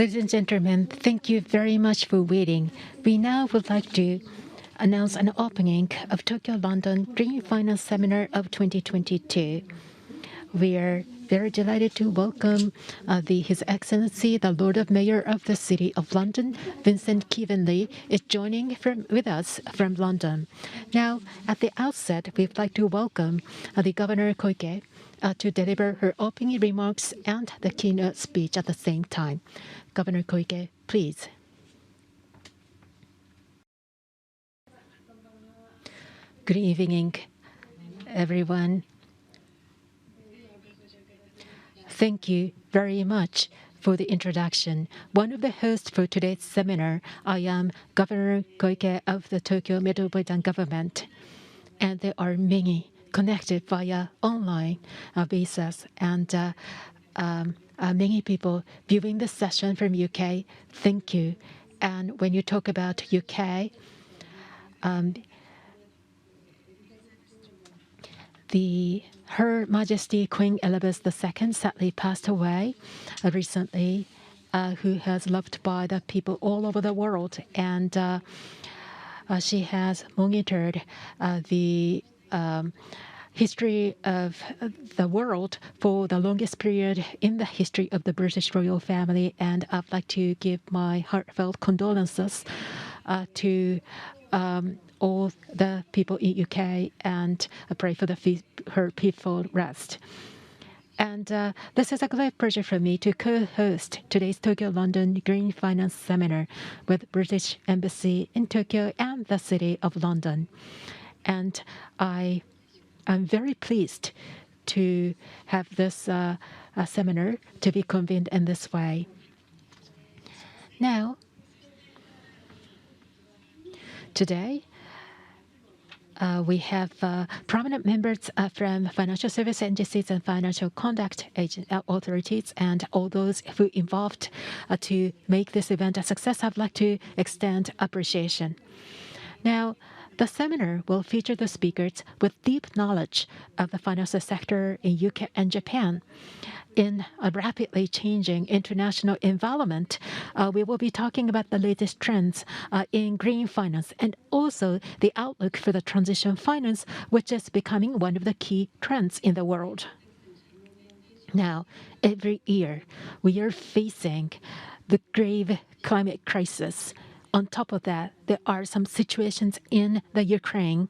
Ladies and gentlemen, thank you very much for waiting. We now would like to announce an opening of Tokyo London Green Finance Seminar of 2022. We are very delighted to welcome His Excellency, the Lord of Mayor of the City of London, Vincent Kevenley, is joining with us from London. Now, at the outset, we'd like to welcome the Governor Koike to deliver her opening remarks and the keynote speech at the same time. Governor Koike, please. Good evening, everyone. Thank you very much for the introduction. One of the hosts for today's seminar, I am Governor Koike of the Tokyo Metropolitan Government, and there are many connected via online basis, and many people viewing this session from UK. Thank you. And when you talk about UK, Her Majesty Queen Elizabeth II sadly passed away recently, who has loved by the people all over the world, and she has monitored the history of the world for the longest period in the history of the British royal family, and I'd like to give my heartfelt condolences to all the people in UK, and I pray for her peaceful rest. And this is a great pleasure for me to co-host today's Tokyo London Green Finance Seminar with British Embassy in Tokyo and the City of London. And I'm very pleased to have this seminar to be convened in this way. Now, today, we have prominent members from financial service agencies and financial conduct authorities, and all those who involved to make this event a success. I'd like to extend appreciation. Now, the seminar will feature the speakers with deep knowledge of the financial sector in UK and Japan. In a rapidly changing international environment, we will be talking about the latest trends in green finance and also the outlook for the transition finance, which is becoming one of the key trends in the world. Now, every year, we are facing the grave climate crisis. On top of that, there are some situations in the Ukraine,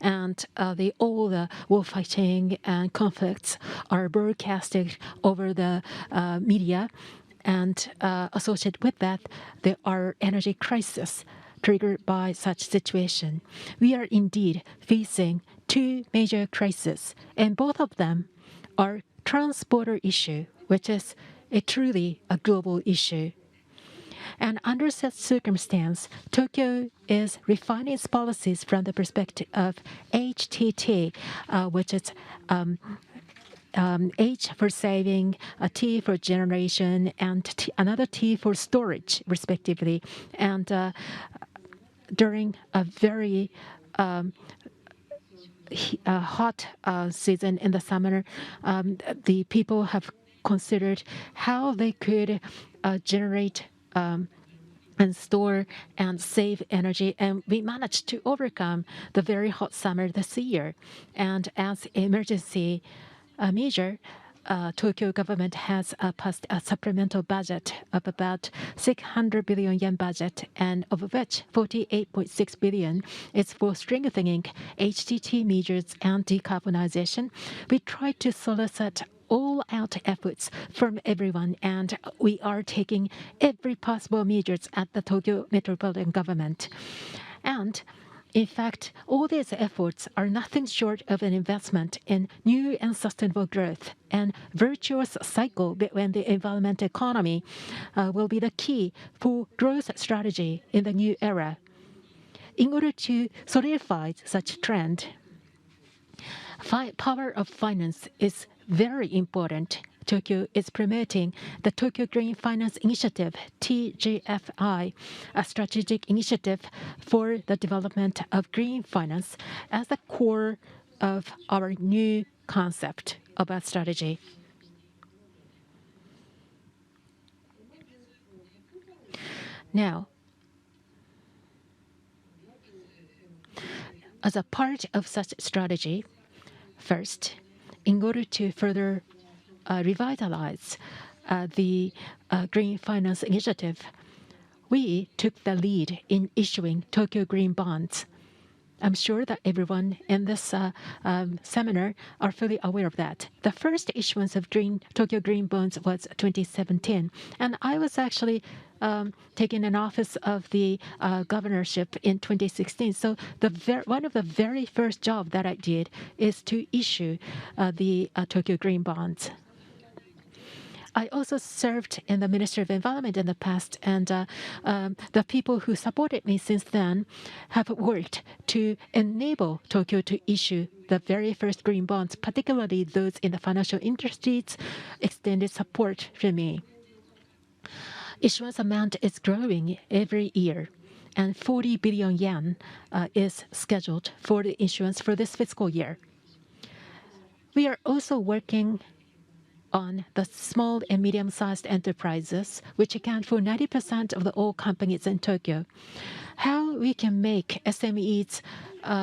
and all the war fighting and conflicts are broadcasted over the media, and associated with that, there are energy crises triggered by such situation. We are indeed facing two major crises, and both of them are trans-border issue, which is truly a global issue. And under such circumstance, Tokyo is refining its policies from the perspective of HTT, which is H for saving, T for generation, and another T for storage, respectively. And during a very hot season in the summer, the people have considered how they could generate and store and save energy, and we managed to overcome the very hot summer this year. And as an emergency measure, Tokyo government has passed a supplemental budget of about 600 billion yen budget, and of which 48.6 billion is for strengthening HTT measures and decarbonization. We try to solicit all-out efforts from everyone, and we are taking every possible measures at the Tokyo Metropolitan Government. And in fact, all these efforts are nothing short of an investment in new and sustainable growth, and virtuous cycle between the environment economy will be the key for growth strategy in the new era. In order to solidify such trend, power of finance is very important. Tokyo is promoting the Tokyo Green Finance Initiative, TGFI, a strategic initiative for the development of green finance as the core of our new concept of a strategy. Now, as a part of such strategy, first, in order to further revitalize the green finance initiative, we took the lead in issuing Tokyo Green bonds. I'm sure that everyone in this seminar are fully aware of that. The first issuance of Tokyo Green bonds was 2017, and I was actually taking an office of the governorship in 2016. So one of the very first job that I did is to issue the Tokyo Green bonds. I also served in the Ministry of Environment in the past, and the people who supported me since then have worked to enable Tokyo to issue the very first green bonds, particularly those in the financial industries, extended support from me. Issuance amount is growing every year, and 40 billion yen is scheduled for the issuance for this fiscal year. We are also working on the small and medium-sized enterprises, which account for 90% of all companies in Tokyo. How we can make SMEs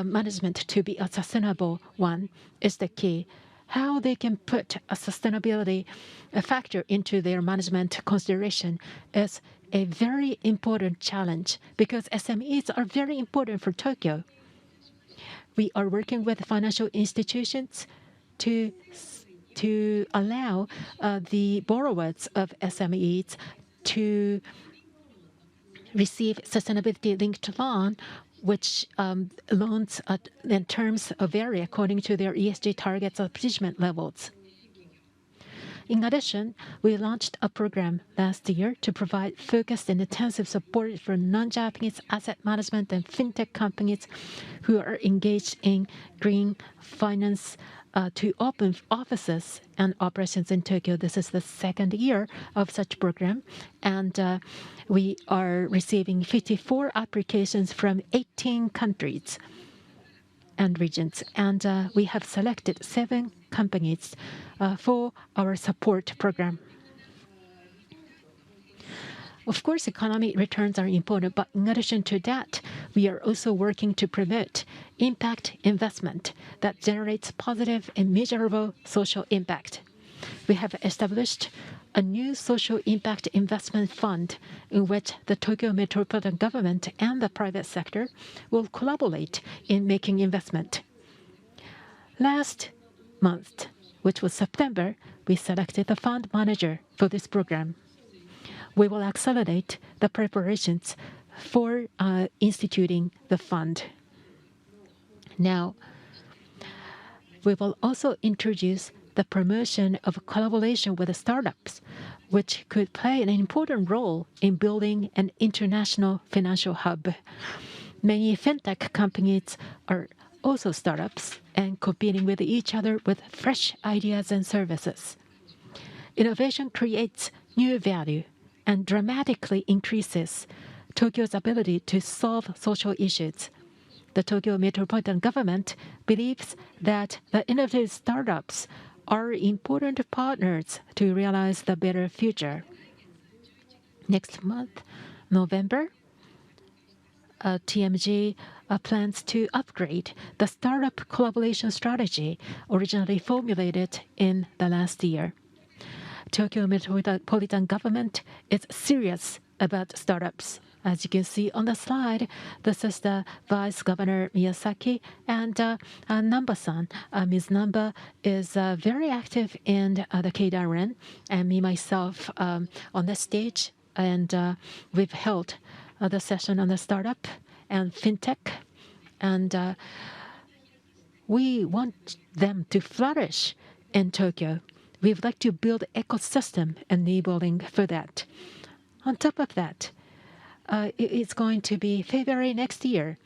management to be a sustainable one is the key. How they can put a sustainability factor into their management consideration is a very important challenge because SMEs are very important for Tokyo. We are working with financial institutions to allow the borrowers of SMEs to receive sustainability-linked loan, which loans and terms vary according to their ESG targets or achievement levels. In addition, we launched a program last year to provide focused and intensive support for non-Japanese asset management and fintech companies who are engaged in green finance to open offices and operations in Tokyo. This is the second year of such program, and we are receiving 54 applications from 18 countries and regions, and we have selected 7 companies for our support program. Of course, economic returns are important, but in addition to that, we are also working to promote impact investment that generates positive and measurable social impact. We have established a new social impact investment fund in which the Tokyo Metropolitan Government and the private sector will collaborate in making investment. Last month, which was September, we selected the fund manager for this program. We will accelerate the preparations for instituting the fund. Now, we will also introduce the promotion of collaboration with the startups, which could play an important role in building an international financial hub. Many fintech companies are also startups and competing with each other with fresh ideas and services. Innovation creates new value and dramatically increases Tokyo's ability to solve social issues. The Tokyo Metropolitan Government believes that the innovative startups are important partners to realize the better future. Next month, November, TMG plans to upgrade the startup collaboration strategy originally formulated in the last year. Tokyo Metropolitan Government is serious about startups. As you can see on the slide, this is the Vice Governor Miyazaki, and Namba-san. Ms. Namba is very active in the Keidanren, and me myself on the stage, and we've held the session on the startup and fintech, and we want them to flourish in Tokyo. We would like to build an ecosystem enabling for that. On top of that, it's going to be February next year,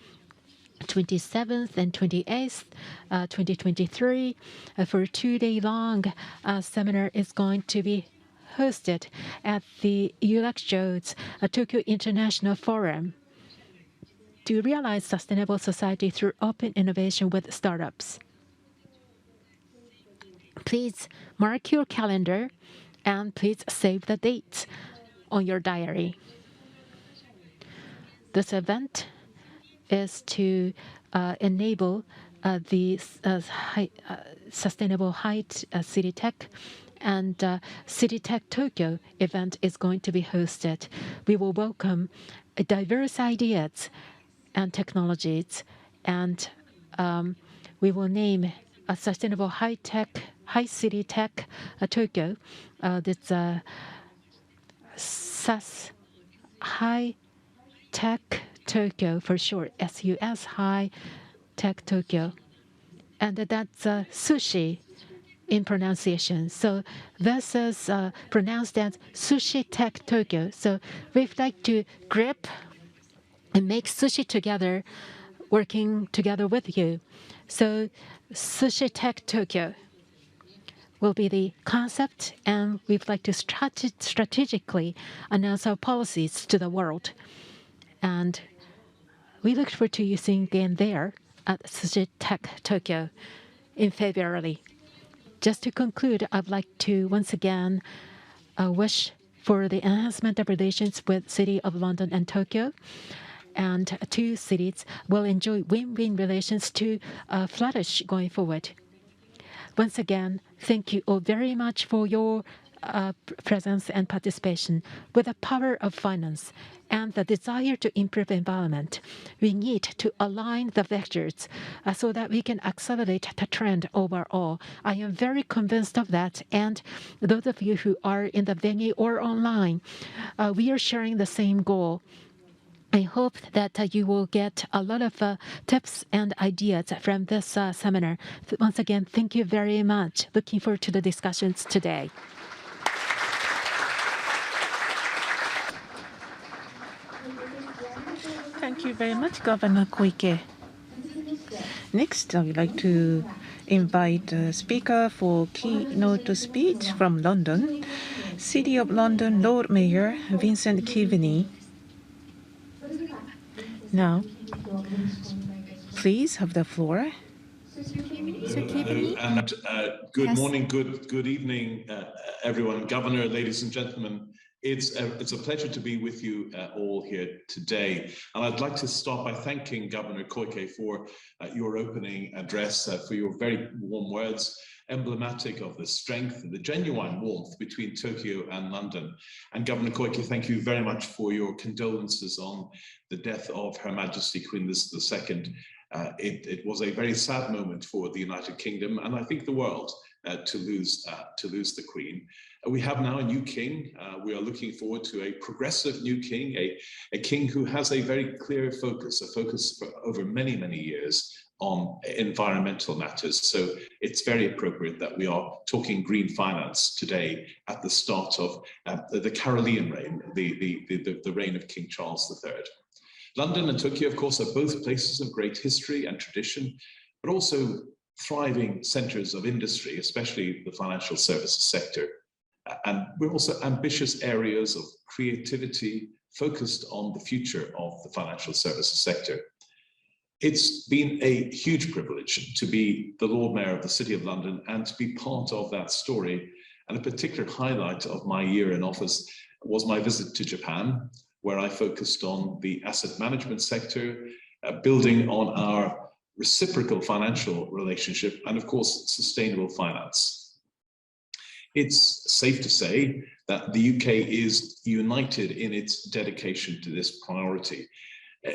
27th and 28th, 2023, for a 2-day-long seminar is going to be hosted at the Yurakucho's Tokyo International Forum to realize sustainable society through open innovation with startups. Please mark your calendar and please save the dates on your diary. This event is to enable the sustainable height city tech, and City Tech Tokyo event is going to be hosted. We will welcome diverse ideas and technologies, and we will name a sustainable high city tech Tokyo. That's SAS High Tech Tokyo for short, SUS High Tech Tokyo, and that's sushi in pronunciation. So this is pronounced as Sushi Tech Tokyo. So we'd like to grip and make sushi together, working together with you. So Sushi Tech Tokyo will be the concept, and we'd like to strategically announce our policies to the world. And we look forward to you seeing again there at Sushi Tech Tokyo in February. Just to conclude, I'd like to once again wish for the enhancement of relations with City of London and Tokyo. And two cities will enjoy win-win relations to flourish going forward. Once again, thank you all very much for your presence and participation. With the power of finance and the desire to improve the environment, we need to align the vectors so that we can accelerate the trend overall. I am very convinced of that, and those of you who are in the venue or online, we are sharing the same goal. I hope that you will get a lot of tips and ideas from this seminar. Once again, thank you very much. Looking forward to the discussions today. Thank you very much, Governor Koike. Next, I would like to invite a speaker for keynote speech from London, City of London Lord Mayor Vincent Keaveney. Now, please have the floor. Good morning, good evening, everyone. Governor, ladies and gentlemen, it's a pleasure to be with you all here today. And I'd like to start by thanking Governor Koike for your opening address, for your very warm words, emblematic of the strength and the genuine warmth between Tokyo and London. And Governor Koike, thank you very much for your condolences on the death of Her Majesty Queen Elizabeth II. It was a very sad moment for the United Kingdom, and I think the world, to lose the Queen. We have now a new king. We are looking forward to a progressive new king, a king who has a very clear focus, for over many, many years on environmental matters. So it's very appropriate that we are talking green finance today at the start of the Carolean reign, the reign of King Charles III. London and Tokyo, of course, are both places of great history and tradition, but also thriving centers of industry, especially the financial services sector. And we're also ambitious areas of creativity focused on the future of the financial services sector. It's been a huge privilege to be the Lord Mayor of the City of London and to be part of that story. And a particular highlight of my year in office was my visit to Japan, where I focused on the asset management sector, building on our reciprocal financial relationship, and of course, sustainable finance. It's safe to say that the UK is united in its dedication to this priority.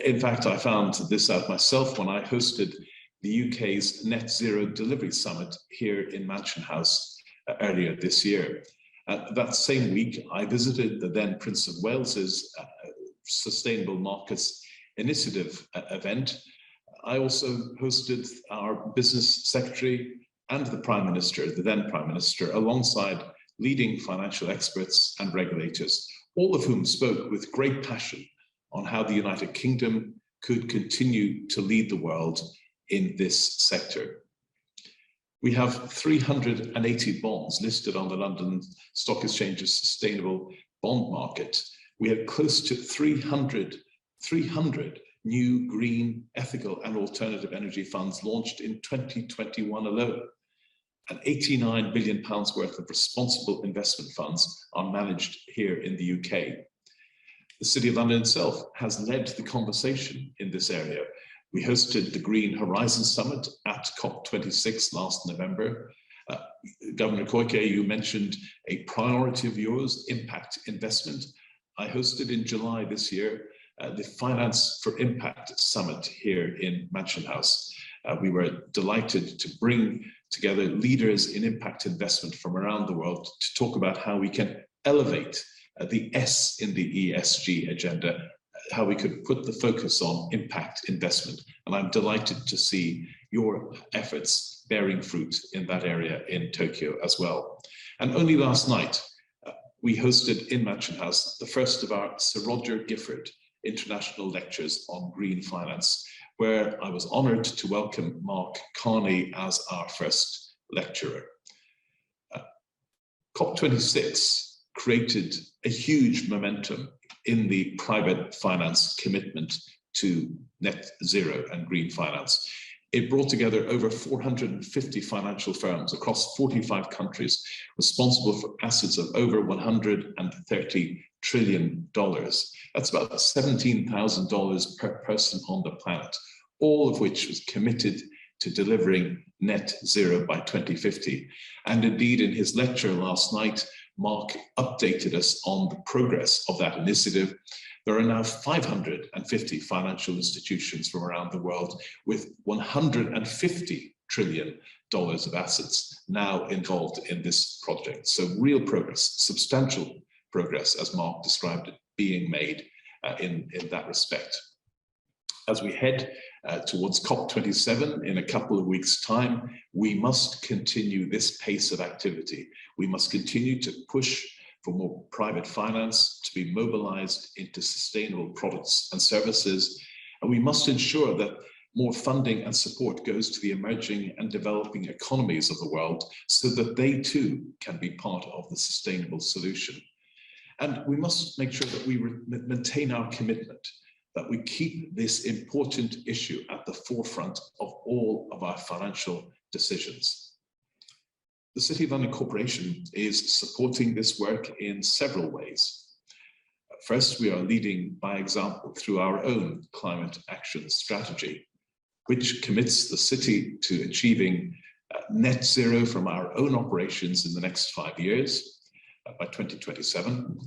In fact, I found this out myself when I hosted the UK's Net Zero Delivery Summit here in Mansion House earlier this year. That same week, I visited the then Prince of Wales's Sustainable Markets Initiative event. I also hosted our business secretary and the Prime Minister, the then Prime Minister, alongside leading financial experts and regulators, all of whom spoke with great passion on how the United Kingdom could continue to lead the world in this sector. We have 380 bonds listed on the London Stock Exchange's sustainable bond market. We had close to 300 new green, ethical and alternative energy funds launched in 2021 alone. And £89 billion worth of responsible investment funds are managed here in the UK. The City of London itself has led the conversation in this area. We hosted the Green Horizon Summit at COP26 last November. Governor Koike, you mentioned a priority of yours, impact investment. I hosted in July this year the Finance for Impact Summit here in Mansion House. We were delighted to bring together leaders in impact investment from around the world to talk about how we can elevate the S in the ESG agenda, how we could put the focus on impact investment. And I'm delighted to see your efforts bearing fruit in that area in Tokyo as well. And only last night, we hosted in Mansion House the first of our Sir Roger Gifford International Lectures on Green Finance, where I was honoured to welcome Mark Carney as our first lecturer. COP26 created a huge momentum in the private finance commitment to net zero and green finance. It brought together over 450 financial firms across 45 countries, responsible for assets of over $130 trillion. That's about $17,000 per person on the planet, all of which was committed to delivering net zero by 2050. And indeed, in his lecture last night, Mark updated us on the progress of that initiative. There are now 550 financial institutions from around the world with $150 trillion of assets now involved in this project. So real progress, substantial progress, as Mark described it, being made in that respect. As we head towards COP27 in a couple of weeks' time, we must continue this pace of activity. We must continue to push for more private finance to be mobilized into sustainable products and services. And we must ensure that more funding and support goes to the emerging and developing economies of the world so that they too can be part of the sustainable solution. And we must make sure that we maintain our commitment, that we keep this important issue at the forefront of all of our financial decisions. The City of London Corporation is supporting this work in several ways. First, we are leading by example through our own climate action strategy, which commits the city to achieving net zero from our own operations in the next 5 years by 2027.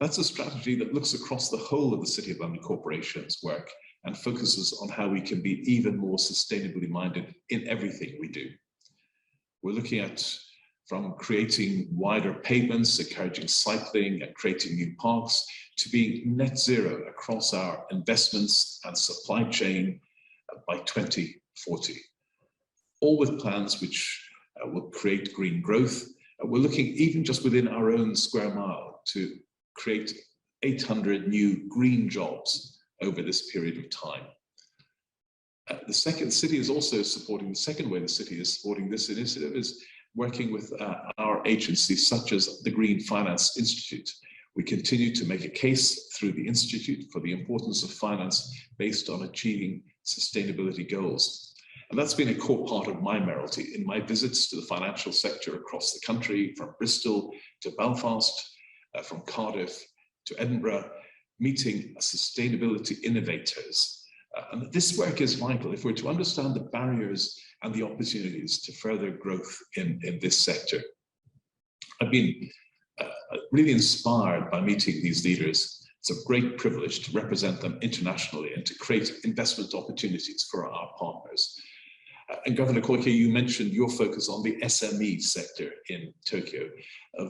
That's a strategy that looks across the whole of the City of London Corporation's work and focuses on how we can be even more sustainably minded in everything we do. We're looking at from creating wider pavements, encouraging cycling and creating new parks, to being net zero across our investments and supply chain by 2040. All with plans which will create green growth. We're looking even just within our own square mile to create 800 new green jobs over this period of time. The second city is also supporting, the second way the city is supporting this initiative is working with our agencies such as the Green Finance Institute. We continue to make a case through the Institute for the importance of finance based on achieving sustainability goals. And that's been a core part of my mayoralty in my visits to the financial sector across the country, from Bristol to Belfast, from Cardiff to Edinburgh, meeting sustainability innovators. And this work is vital if we're to understand the barriers and the opportunities to further growth in this sector. I've been really inspired by meeting these leaders. It's a great privilege to represent them internationally and to create investment opportunities for our partners. And Governor Koike, you mentioned your focus on the SME sector in Tokyo.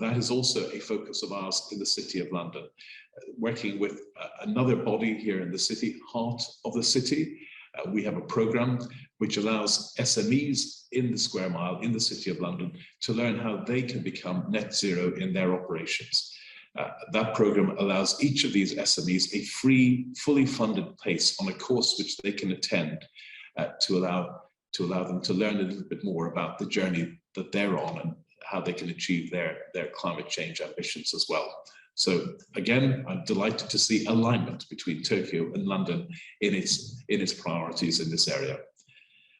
That is also a focus of ours in the City of London, working with another body here in the city, heart of the city. We have a program which allows SMEs in the square mile in the City of London to learn how they can become net zero in their operations. That program allows each of these SMEs a free, fully funded place on a course which they can attend to allow them to learn a little bit more about the journey that they're on and how they can achieve their climate change ambitions as well. So again, I'm delighted to see alignment between Tokyo and London in its priorities in this area.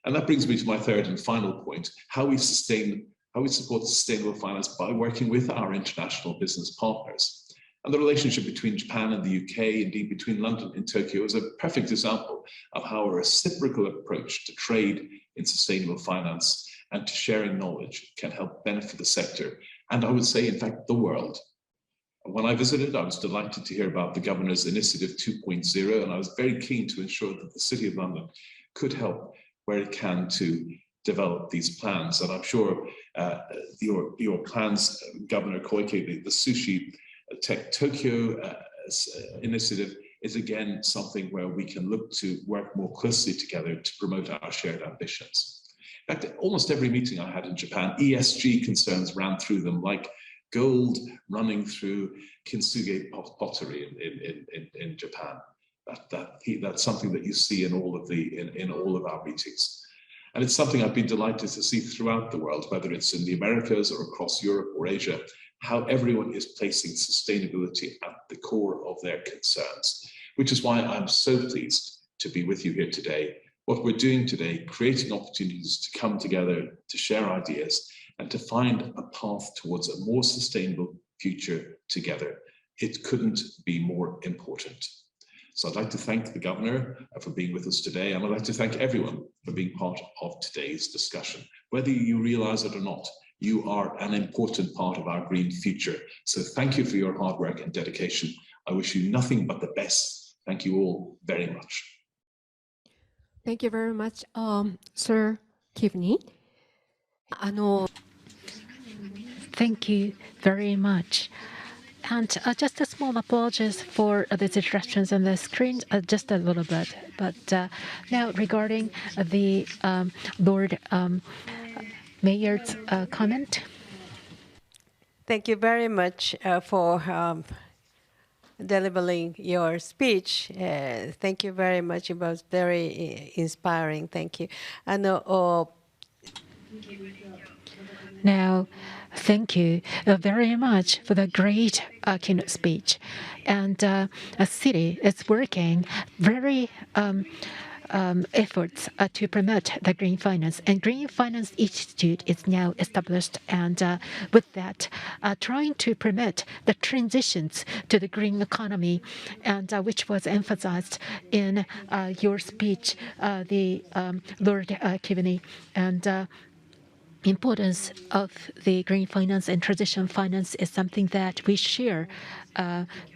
And that brings me to my third and final point, how we support sustainable finance by working with our international business partners. And the relationship between Japan and the UK, indeed between London and Tokyo, is a perfect example of how a reciprocal approach to trade in sustainable finance and to sharing knowledge can help benefit the sector, and I would say, in fact, the world. When I visited, I was delighted to hear about the Governor's Initiative 2.0, and I was very keen to ensure that the City of London could help where it can to develop these plans. And I'm sure your plans, Governor Koike, the Sushi Tech Tokyo initiative is again something where we can look to work more closely together to promote our shared ambitions. In fact, almost every meeting I had in Japan, ESG concerns ran through them, like gold running through kintsugi pottery in Japan. That's something that you see in all of our meetings. And it's something I've been delighted to see throughout the world, whether it's in the Americas or across Europe or Asia, how everyone is placing sustainability at the core of their concerns, which is why I'm so pleased to be with you here today. What we're doing today, creating opportunities to come together, to share ideas, and to find a path towards a more sustainable future together. It couldn't be more important. So I'd like to thank the Governor for being with us today, and I'd like to thank everyone for being part of today's discussion. Whether you realize it or not, you are an important part of our green future. So thank you for your hard work and dedication. I wish you nothing but the best. Thank you all very much. Thank you very much, Sir Kivney. Thank you very much. And just a small apologies for the disruptions on the screen, just a little bit. But now regarding the Lord Mayor's comment. Thank you very much for delivering your speech. Thank you very much. It was very inspiring. Thank you. Now, thank you very much for the great keynote speech. And a city is working very efforts to promote the Green Finance. And Green Finance Institute is now established. And with that, trying to promote the transitions to the green economy, and which was emphasized in your speech, the Lord Kivney. And importance of the green finance and transition finance is something that we share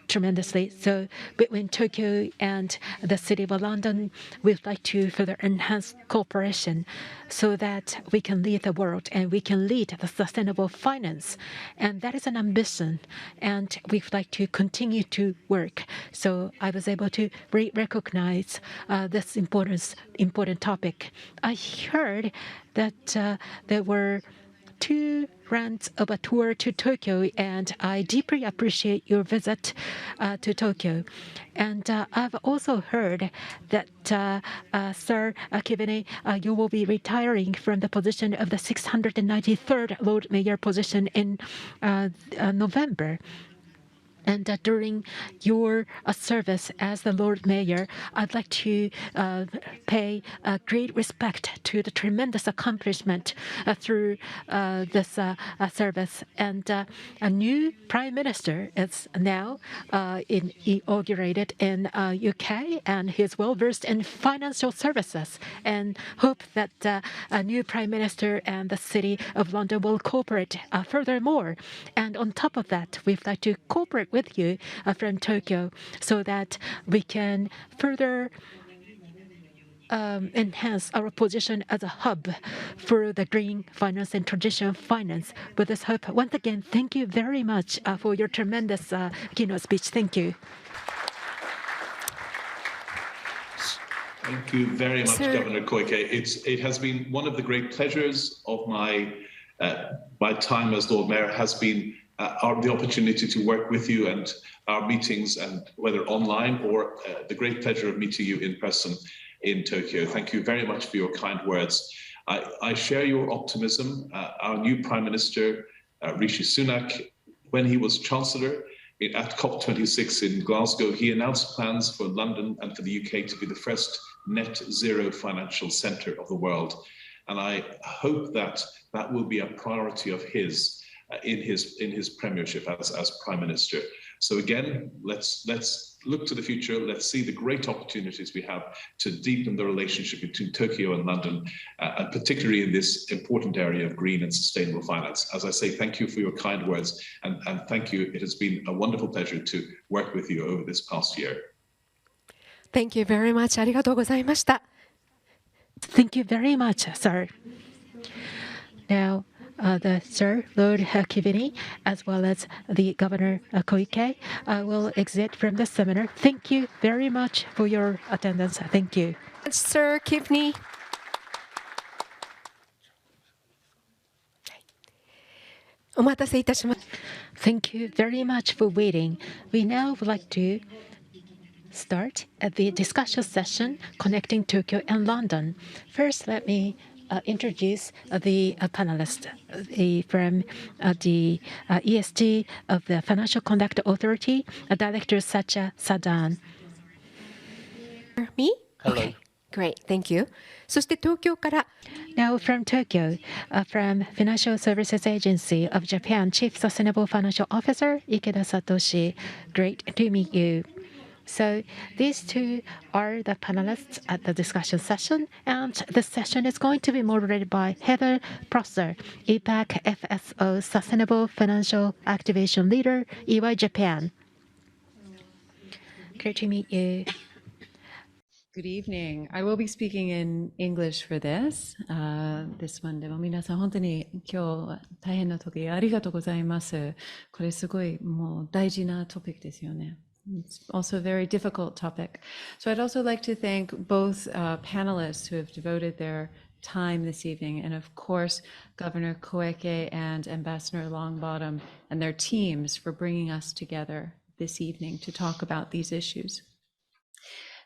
tremendously. So between Tokyo and the City of London, we'd like to further enhance cooperation so that we can lead the world and we can lead the sustainable finance. And that is an ambition, and we'd like to continue to work. So I was able to recognize this important topic. I heard that there were 2 rounds of a tour to Tokyo, and I deeply appreciate your visit to Tokyo. And I've also heard that, Sir Kivney, you will be retiring from the position of the 693rd Lord Mayor position in November. And during your service as the Lord Mayor, I'd like to pay great respect to the tremendous accomplishment through this service. And a new Prime Minister is now inaugurated in UK, and he's well versed in financial services. And hope that a new Prime Minister and the City of London will cooperate furthermore. And on top of that, we'd like to cooperate with you from Tokyo so that we can further enhance our position as a hub for the green finance and transition finance. With this hope, once again, thank you very much for your tremendous keynote speech. Thank you. Thank you very much, Governor Koike. It has been one of the great pleasures of my time as Lord Mayor has been the opportunity to work with you and our meetings, and whether online or the great pleasure of meeting you in person in Tokyo. Thank you very much for your kind words. I share your optimism. Our new Prime Minister, Rishi Sunak, when he was Chancellor at COP26 in Glasgow, he announced plans for London and for the UK to be the first net zero financial centre of the world. And I hope that that will be a priority of his in his premiership as Prime Minister. So again, let's look to the future. Let's see the great opportunities we have to deepen the relationship between Tokyo and London, and particularly in this important area of green and sustainable finance. As I say, thank you for your kind words, and thank you. It has been a wonderful pleasure to work with you over this past year. Thank you very much. ありがとうございました。Thank you very much, sir. Now, the Sir Lord Kivini, as well as the Governor Koike, will exit from the seminar. Thank you very much for your attendance. Thank you. Sir Kivni. お待たせいたしました。 Thank you very much for waiting. We now would like to start at the discussion session connecting Tokyo and London. First, let me introduce the panelists from the ESG of the Financial Conduct Authority, Director Sacha Sadan. Me? Hello. Okay. Great, thank you. そして東京から Now from Tokyo, from Financial Services Agency of Japan, Chief Sustainable Financial Officer Ikeda Satoshi. Great to meet you. So these two are the panelists at the discussion session, and the session is going to be moderated by Heather Prosser, EPAC FSO Sustainable Financial Activation Leader, EY Japan. Great to meet you. Good evening. I will be speaking in English for this one でも皆さん本当に今日は大変な時ありがとうございます。これすごいもう大事なトピックですよね。It's also a very difficult topic. So I'd also like to thank both panelists who have devoted their time this evening, and of course, Governor Koike and Ambassador Longbottom and their teams for bringing us together this evening to talk about these issues.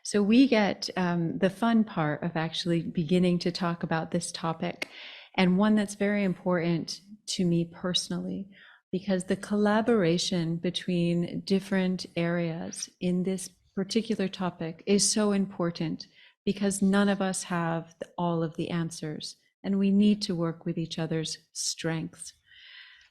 So we get the fun part of actually beginning to talk about this topic, and one that's very important to me personally, because the collaboration between different areas in this particular topic is so important, because none of us have all of the answers, and we need to work with each other's strengths.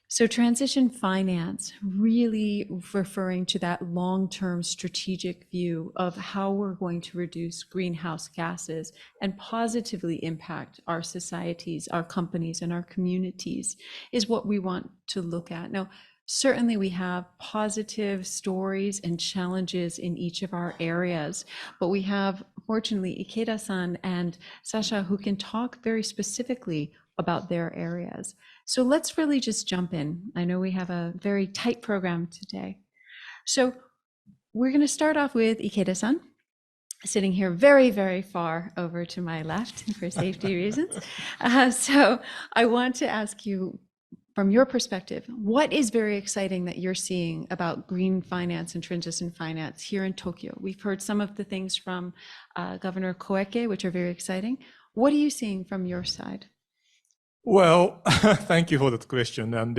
So transition finance, really referring to that long-term strategic view of how we're going to reduce greenhouse gases and positively impact our societies, our companies, and our communities, is what we want to look at. Now, certainly we have positive stories and challenges in each of our areas, but we have, fortunately, Ikeda-san and Sasha, who can talk very specifically about their areas. So let's really just jump in. I know we have a very tight program today. So we're going to start off with Ikeda-san, sitting here very, very far over to my left for safety reasons. So I want to ask you, from your perspective, what is very exciting that you're seeing about green finance and transition finance here in Tokyo? We've heard some of the things from Governor Koike, which are very exciting. What are you seeing from your side? Well, thank you for that question. And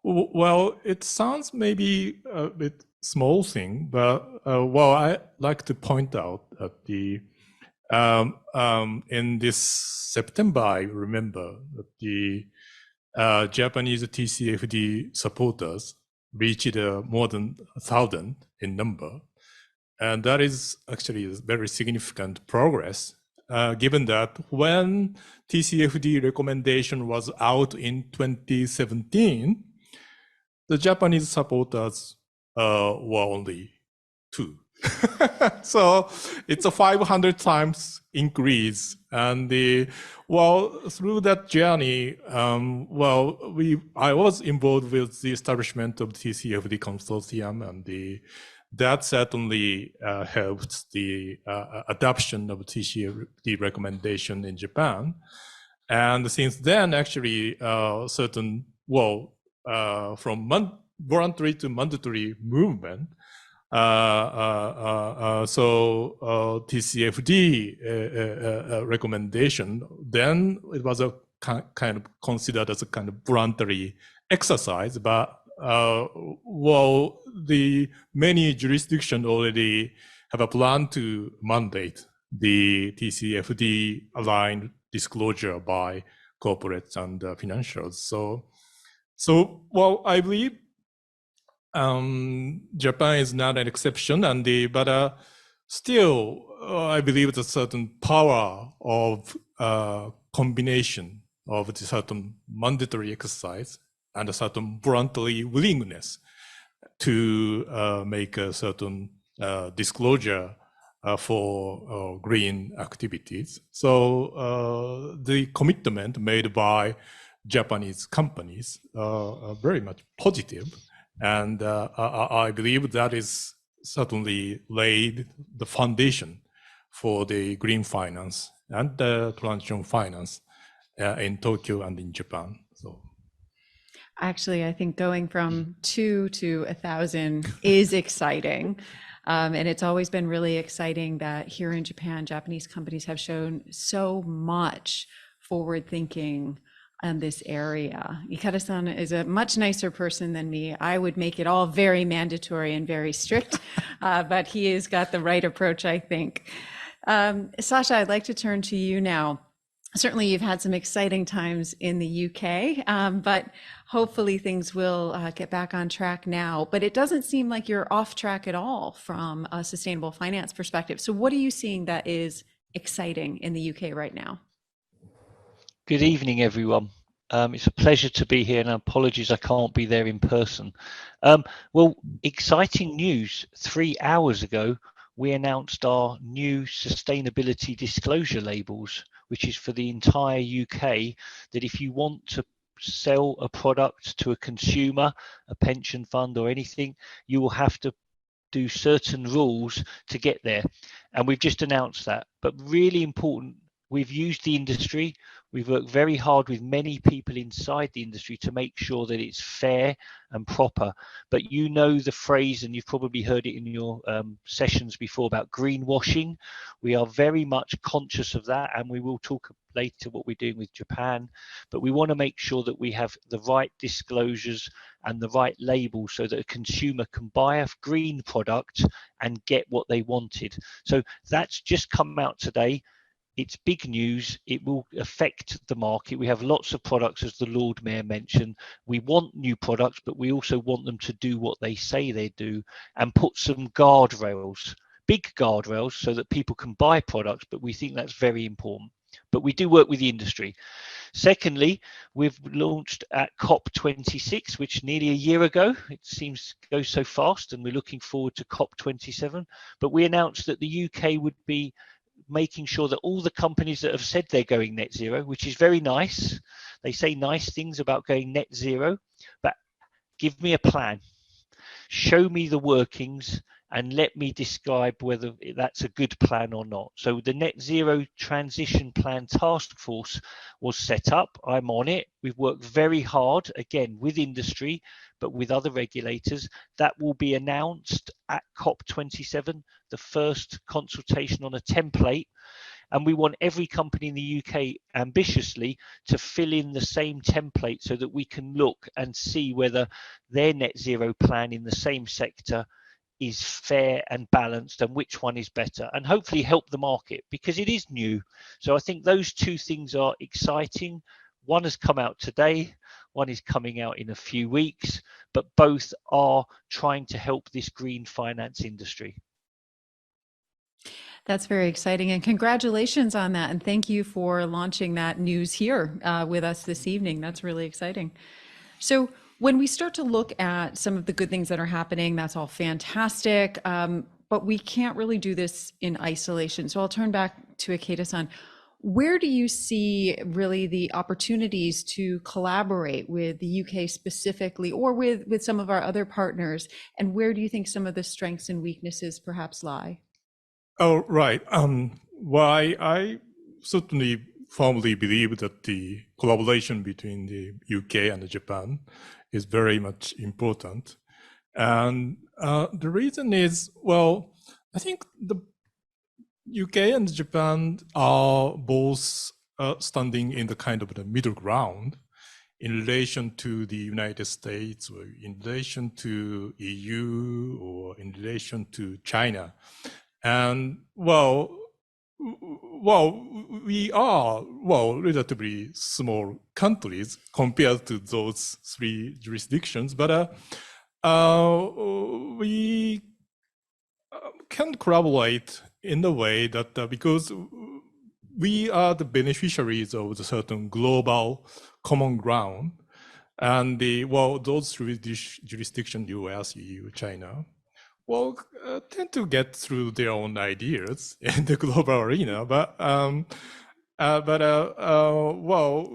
well, it sounds maybe a bit small thing, but well, I like to point out that in this September, I remember that the Japanese TCFD supporters reached more than 1,000 in number, and that is actually a very significant progress. Given that when TCFD recommendation was out in 2017, the Japanese supporters were only 2. So it's a 500 times increase. And well, through that journey, well, I was involved with the establishment of the TCFD consortium, and that certainly helped the adoption of TCFD recommendation in Japan. And since then, actually, certain, well, from voluntary to mandatory movement, so TCFD recommendation, then it was a kind of considered as a kind of voluntary exercise, but well, the many jurisdictions already have a plan to mandate the TCFD aligned disclosure by corporates and financials. So well, I believe Japan is not an exception, and but still, I believe the certain power of combination of the certain mandatory exercise and a certain voluntary willingness to make a certain disclosure for green activities. So the commitment made by Japanese companies are very much positive. And I believe that is certainly laid the foundation for the green finance and transition finance in Tokyo and in Japan. So, actually, I think going from 2 to 1,000 is exciting. And it's always been really exciting that here in Japan, Japanese companies have shown so much forward thinking on this area. Ikada-san is a much nicer person than me. I would make it all very mandatory and very strict, but he has got the right approach, I think. Sasha, I'd like to turn to you now. Certainly, you've had some exciting times in the UK, but hopefully things will get back on track now. But it doesn't seem like you're off track at all from a sustainable finance perspective. So what are you seeing that is exciting in the UK right now? Good evening, everyone. It's a pleasure to be here, and apologies I can't be there in person. Well, exciting news. 3 hours ago, we announced our new sustainability disclosure labels, which is for the entire UK, that if you want to sell a product to a consumer, a pension fund or anything, you will have to do certain rules to get there. And we've just announced that. But really important, we've used the industry. We've worked very hard with many people inside the industry to make sure that it's fair and proper. But you know the phrase, and you've probably heard it in your sessions before, about greenwashing. We are very much conscious of that, and we will talk later what we're doing with Japan. But we want to make sure that we have the right disclosures and the right label so that a consumer can buy a green product and get what they wanted. So that's just come out today. It's big news. It will affect the market. We have lots of products, as the Lord Mayor mentioned. We want new products, but we also want them to do what they say they do and put some guardrails, big guardrails, so that people can buy products. But we think that's very important. But we do work with the industry. Secondly, we've launched at COP26, which nearly a year ago. It seems to go so fast, and we're looking forward to COP27. But we announced that the UK would be making sure that all the companies that have said they're going net zero, which is very nice, they say nice things about going net zero, but give me a plan, show me the workings, and let me describe whether that's a good plan or not. So the Net Zero Transition Plan Task Force was set up. I'm on it. We've worked very hard, again, with industry, but with other regulators. That will be announced at COP27, the first consultation on a template. And we want every company in the UK ambitiously to fill in the same template so that we can look and see whether their net zero plan in the same sector is fair and balanced, and which one is better, and hopefully help the market, because it is new. So I think those two things are exciting. One has come out today, one is coming out in a few weeks, but both are trying to help this green finance industry. That's very exciting, and congratulations on that. And thank you for launching that news here with us this evening. That's really exciting. So when we start to look at some of the good things that are happening, that's all fantastic, but we can't really do this in isolation. So I'll turn back to Ikeda-san. Where do you see really the opportunities to collaborate with the UK specifically, or with some of our other partners? And where do you think some of the strengths and weaknesses perhaps lie? Oh, right. Well, I certainly firmly believe that the collaboration between the UK and Japan is very much important. And the reason is, well, I think the UK and Japan are both standing in the kind of the middle ground in relation to the United States, or in relation to EU, or in relation to China. And we are, relatively small countries compared to those three jurisdictions, but we can collaborate in the way that because we are the beneficiaries of the certain global common ground, and those jurisdictions, US, EU, China, tend to get through their own ideas in the global arena, but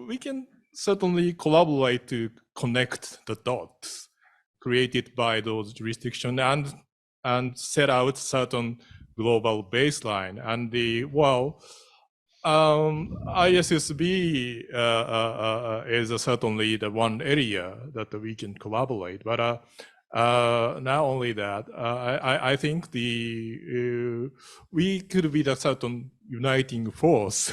we can certainly collaborate to connect the dots created by those jurisdictions and set out certain global baseline. And ISSB is certainly the one area that we can collaborate, but not only that, I think we could be the certain uniting force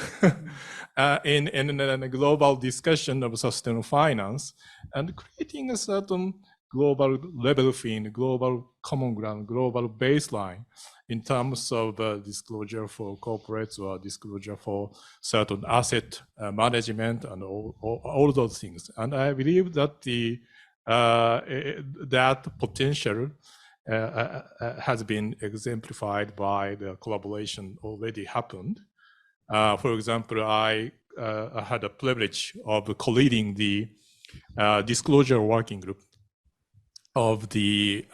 in a global discussion of sustainable finance and creating a certain global level field, global common ground, global baseline in terms of disclosure for corporates or disclosure for certain asset management and all those things. And I believe that that potential has been exemplified by the collaboration already happened. For example, I had a privilege of co-leading the disclosure working group of the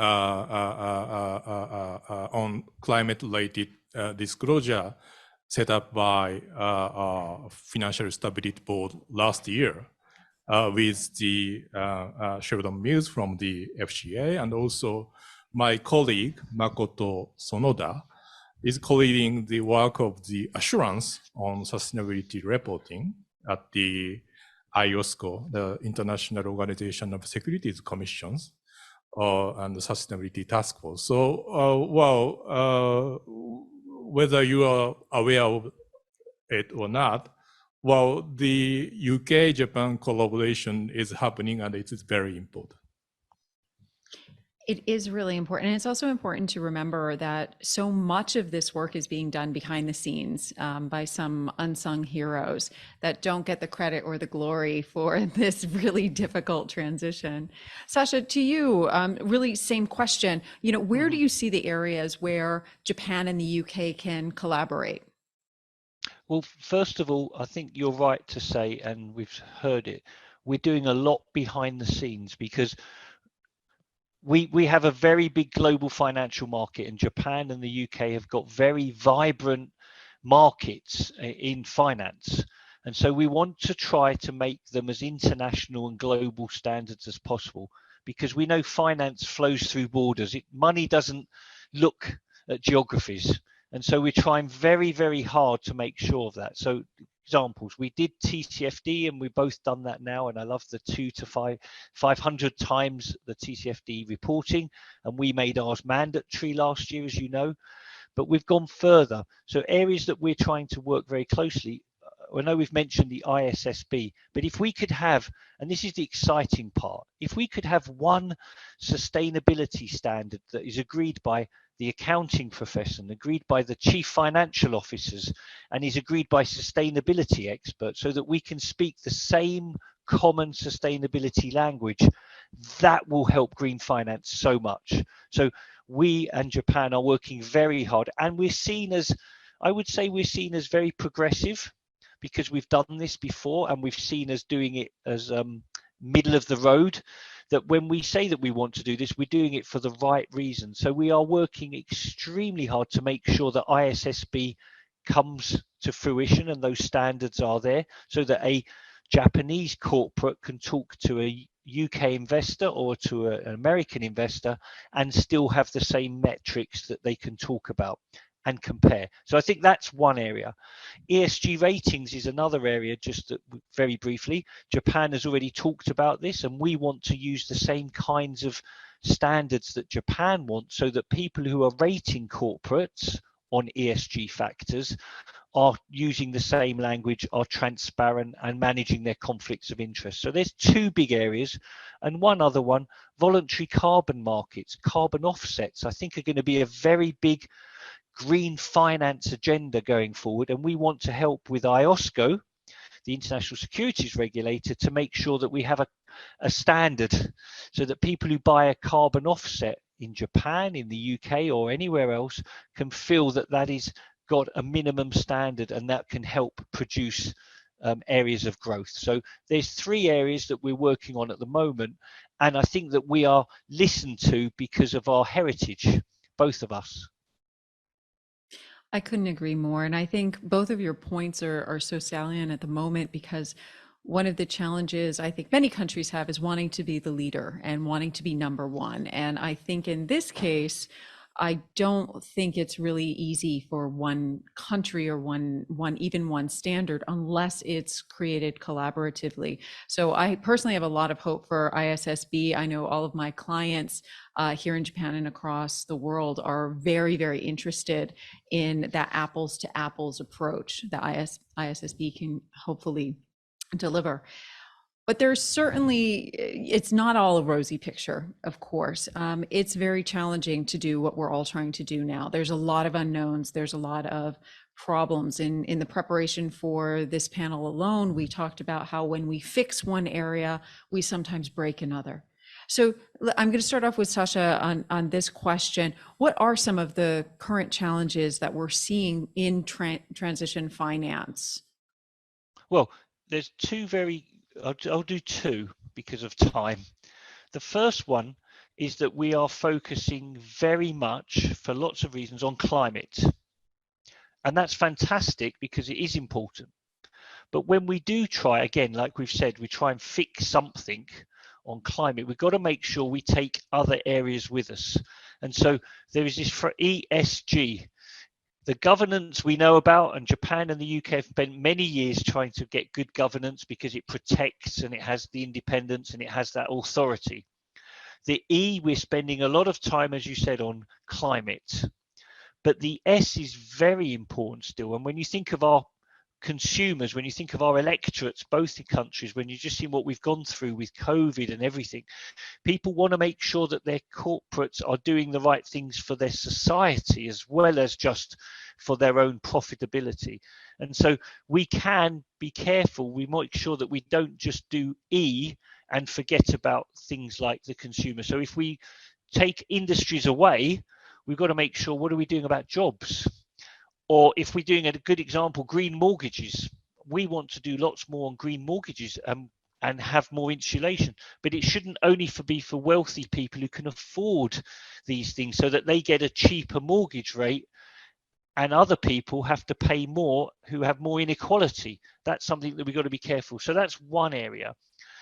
on climate-related disclosure set up by Financial Stability Board last year with the Sheldon Mills from the FCA, and also my colleague Makoto Sonoda is co-leading the work of the assurance on sustainability reporting at the IOSCO, the International Organization of Securities Commissions, and the Sustainability Task Force. So, whether you are aware of it or not, the UK-Japan collaboration is happening, and it is very important. It is really important. And it's also important to remember that so much of this work is being done behind the scenes by some unsung heroes that don't get the credit or the glory for this really difficult transition. Sasha, to you, really same question. You know, where do you see the areas where Japan and the UK can collaborate? Well, first of all, I think you're right to say, and we've heard it, we're doing a lot behind the scenes because we have a very big global financial market, and Japan and the UK have got very vibrant markets in finance. And so we want to try to make them as international and global standards as possible, because we know finance flows through borders. Money doesn't look at geographies. And so we're trying very, very hard to make sure of that. So examples, we did TCFD, and we've both done that now, and I love the 500 times the TCFD reporting, and we made ours mandatory last year, as you know, but we've gone further. So areas that we're trying to work very closely, I know we've mentioned the ISSB, but if we could have, and this is the exciting part, if we could have one sustainability standard that is agreed by the accounting profession, agreed by the chief financial officers, and is agreed by sustainability experts, so that we can speak the same common sustainability language, that will help green finance so much. So we and Japan are working very hard, and we're seen as, I would say we're seen as very progressive, because we've done this before, and we've seen us doing it as middle of the road, that when we say that we want to do this, we're doing it for the right reason. So we are working extremely hard to make sure that ISSB comes to fruition and those standards are there, so that a Japanese corporate can talk to a UK investor or to an American investor and still have the same metrics that they can talk about and compare. So I think that's one area. ESG ratings is another area, just very briefly. Japan has already talked about this, and we want to use the same kinds of standards that Japan wants, so that people who are rating corporates on ESG factors are using the same language, are transparent, and managing their conflicts of interest. So there's two big areas. And one other one, voluntary carbon markets, carbon offsets, I think are going to be a very big green finance agenda going forward, and we want to help with IOSCO the international securities regulator to make sure that we have a standard so that people who buy a carbon offset in Japan, in the UK or anywhere else can feel that that is got a minimum standard and that can help produce areas of growth. So there's 3 areas that we're working on at the moment, and I think that we are listened to because of our heritage, both of us. I couldn't agree more. And I think both of your points are so salient at the moment, because one of the challenges I think many countries have is wanting to be the leader and wanting to be number one. And I think in this case, I don't think it's really easy for one country or even one standard unless it's created collaboratively. So I personally have a lot of hope for ISSB. I know all of my clients here in Japan and across the world are very, very interested in that apples to apples approach that ISSB can hopefully deliver. But there's certainly, it's not all a rosy picture, of course. It's very challenging to do what we're all trying to do now. There's a lot of unknowns. There's a lot of problems. In the preparation for this panel alone, we talked about how when we fix one area, we sometimes break another. So I'm going to start off with Sasha on this question. What are some of the current challenges that we're seeing in transition finance? Well, there's I'll do 2 because of time. The first one is that we are focusing very much, for lots of reasons, on climate. And that's fantastic because it is important. But when we do try, again, like we've said, we try and fix something on climate, we've got to make sure we take other areas with us. And so there is this for ESG. The governance we know about, and Japan and the UK have spent many years trying to get good governance because it protects and it has the independence and it has that authority. The E, we're spending a lot of time, as you said, on climate. But the S is very important still. And when you think of our consumers, when you think of our electorates, both in countries, when you just see what we've gone through with COVID and everything, people want to make sure that their corporates are doing the right things for their society as well as just for their own profitability. And so we can be careful. We make sure that we don't just do E and forget about things like the consumer. So if we take industries away, we've got to make sure, what are we doing about jobs? Or if we're doing a good example, green mortgages, we want to do lots more on green mortgages and have more insulation. But it shouldn't only be for wealthy people who can afford these things so that they get a cheaper mortgage rate and other people have to pay more who have more inequality. That's something that we've got to be careful. So that's one area.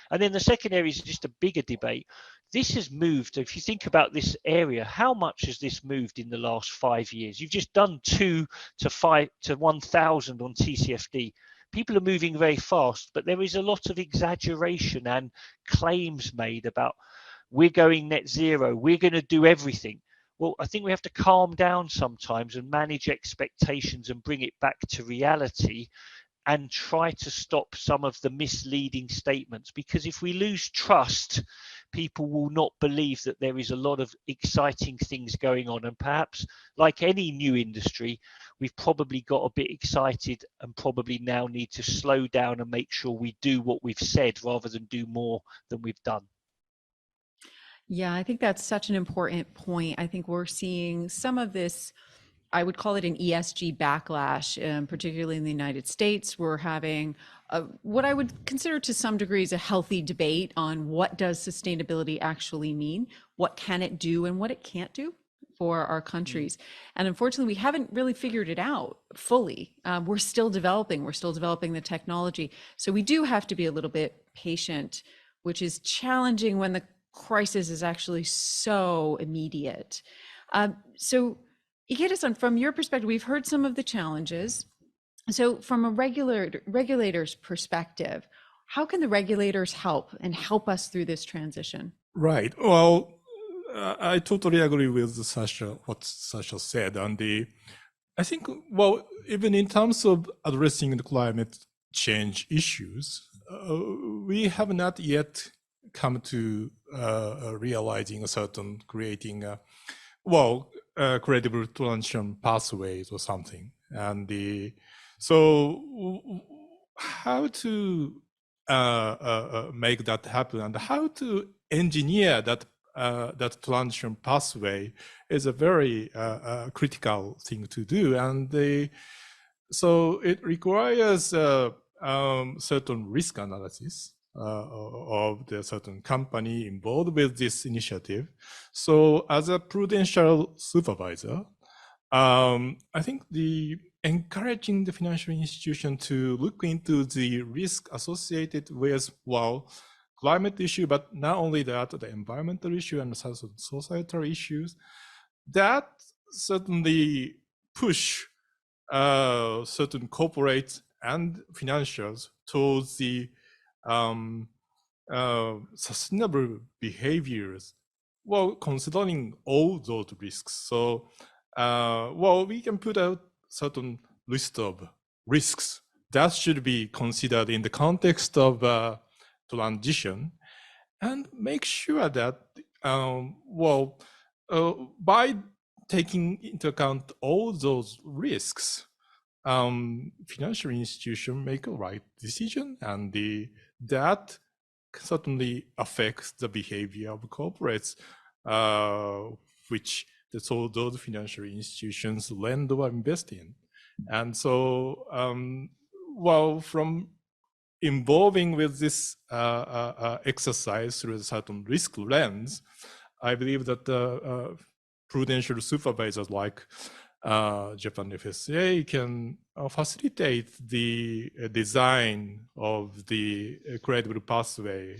And then the second area is just a bigger debate. This has moved. If you think about this area, how much has this moved in the last 5 years? You've just done 2 to 1,000 on TCFD. People are moving very fast, but there is a lot of exaggeration and claims made about we're going net zero, we're going to do everything. Well, I think we have to calm down sometimes and manage expectations and bring it back to reality and try to stop some of the misleading statements, because if we lose trust, people will not believe that there is a lot of exciting things going on. And perhaps, like any new industry, we've probably got a bit excited and probably now need to slow down and make sure we do what we've said rather than do more than we've done. Yeah, I think that's such an important point. I think we're seeing some of this, I would call it an ESG backlash, particularly in the United States. We're having what I would consider to some degrees a healthy debate on what does sustainability actually mean, what can it do and what it can't do for our countries. And unfortunately, we haven't really figured it out fully. We're still developing the technology. So we do have to be a little bit patient, which is challenging when the crisis is actually so immediate. So Ikeda-san, from your perspective, we've heard some of the challenges. So from a regulator's perspective, how can the regulators help us through this transition? Right. Well, I totally agree with what Sasha said. And I think, well, even in terms of addressing the climate change issues, we have not yet come to realizing creating credible transition pathways or something. And so how to make that happen and how to engineer that that transition pathway is a very critical thing to do, and so it requires certain risk analysis of the certain company involved with this initiative. So as a prudential supervisor, I think encouraging the financial institution to look into the risk associated with, well, climate issue, but not only that, the environmental issue and societal issues, that certainly push certain corporates and financials towards the sustainable behaviors, well, considering all those risks. So, well, we can put out certain list of risks that should be considered in the context of transition, and make sure that, well, by taking into account all those risks, financial institutions make a right decision, and that certainly affects the behavior of corporates, which those financial institutions lend or invest in. And so, well, from involving with this exercise through a certain risk lens, I believe that prudential supervisors like Japan FSA can facilitate the design of the credible pathway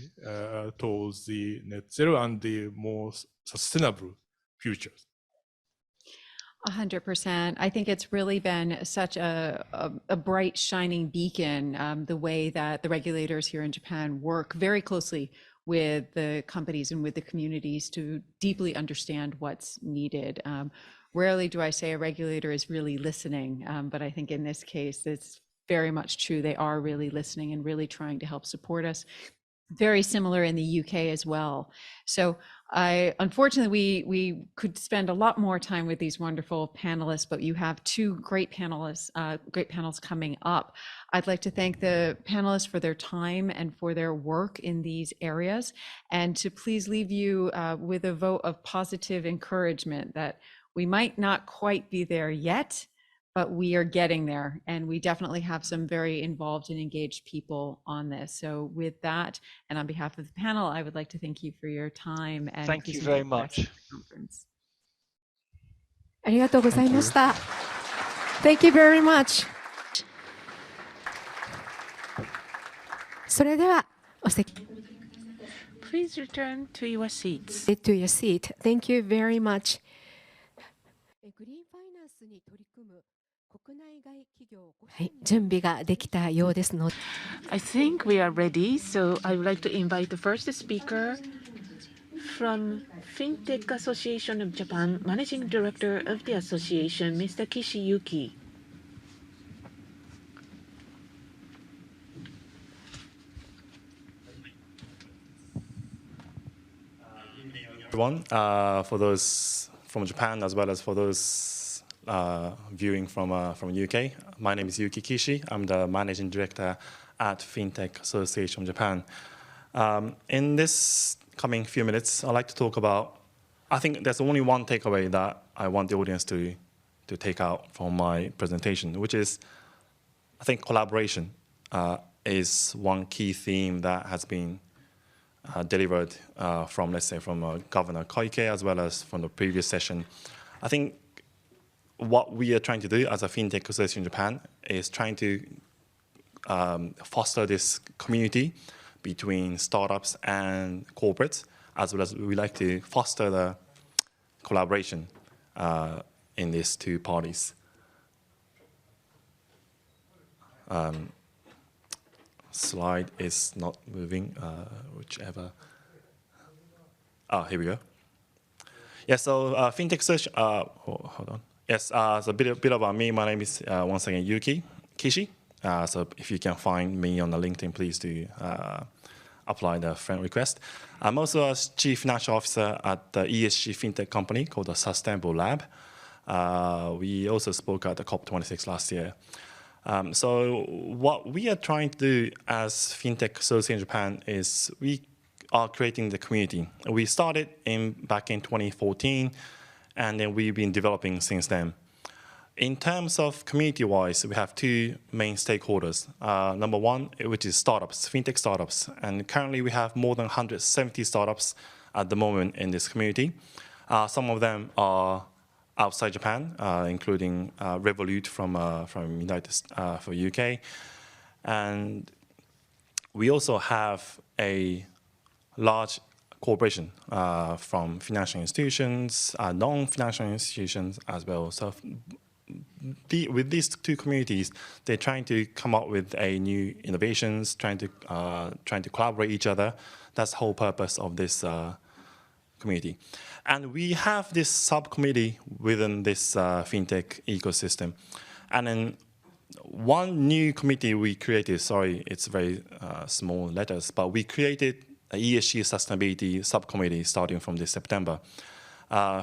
towards the net zero and the more sustainable futures. 100%. I think it's really been such a bright, shining beacon, the way that the regulators here in Japan work very closely with the companies and with the communities to deeply understand what's needed. Rarely do I say a regulator is really listening, but I think in this case, it's very much true. They are really listening and really trying to help support us. Very similar in the UK as well. So unfortunately, we could spend a lot more time with these wonderful panelists, but you have two great panels coming up. I'd like to thank the panelists for their time and for their work in these areas, and to please leave you with a vote of positive encouragement that we might not quite be there yet, but we are getting there, and we definitely have some very involved and engaged people on this. So with that, and on behalf of the panel, I would like to thank you for your time. And thank you very much. Thank you very much. それではお席 Please return to your seats. to your seat. Thank you very much. グリーンファイナンスに取り組む国内外企業、はい、準備ができたようですので。I think we are ready, so I would like to invite the first speaker from Fintech Association of Japan, Managing Director of the association, Mr. Kishiyuki. Everyone, for those from Japan as well as for those viewing from UK. My name is Yuki Kishi. I'm the Managing Director at Fintech Association Japan. In this coming few minutes, I'd like to talk about, I think there's only one takeaway that I want the audience to take out from my presentation, which is, I think collaboration is one key theme that has been delivered from, let's say, from Governor Koike as well as from the previous session. I think what we are trying to do as a FinTech Association in Japan is trying to foster this community between startups and corporates, as well as we like to foster the collaboration in these two parties. Slide is not moving, whichever. Here we go. Yes, so FinTech search, hold on. Yes, so a bit about me. My name is, once again, Yuki Kishi. So if you can find me on the LinkedIn, please do apply the friend request. I'm also a Chief Financial Officer at the ESG FinTech company called the Sustainable Lab. We also spoke at the COP26 last year. So what we are trying to do as FinTech Association in Japan is we are creating the community. We started back in 2014, and then we've been developing since then. In terms of community-wise, we have two main stakeholders. Number one, which is startups, FinTech startups. And currently we have more than 170 startups at the moment in this community. Some of them are outside Japan, including Revolut from for UK. And we also have a large cooperation from financial institutions, non-financial institutions as well. So with these two communities, they're trying to come up with new innovations, trying to collaborate each other. That's the whole purpose of this community. And we have this subcommittee within this FinTech ecosystem. And then one new committee we created, sorry, it's very small letters, but we created an ESG sustainability subcommittee starting from this September.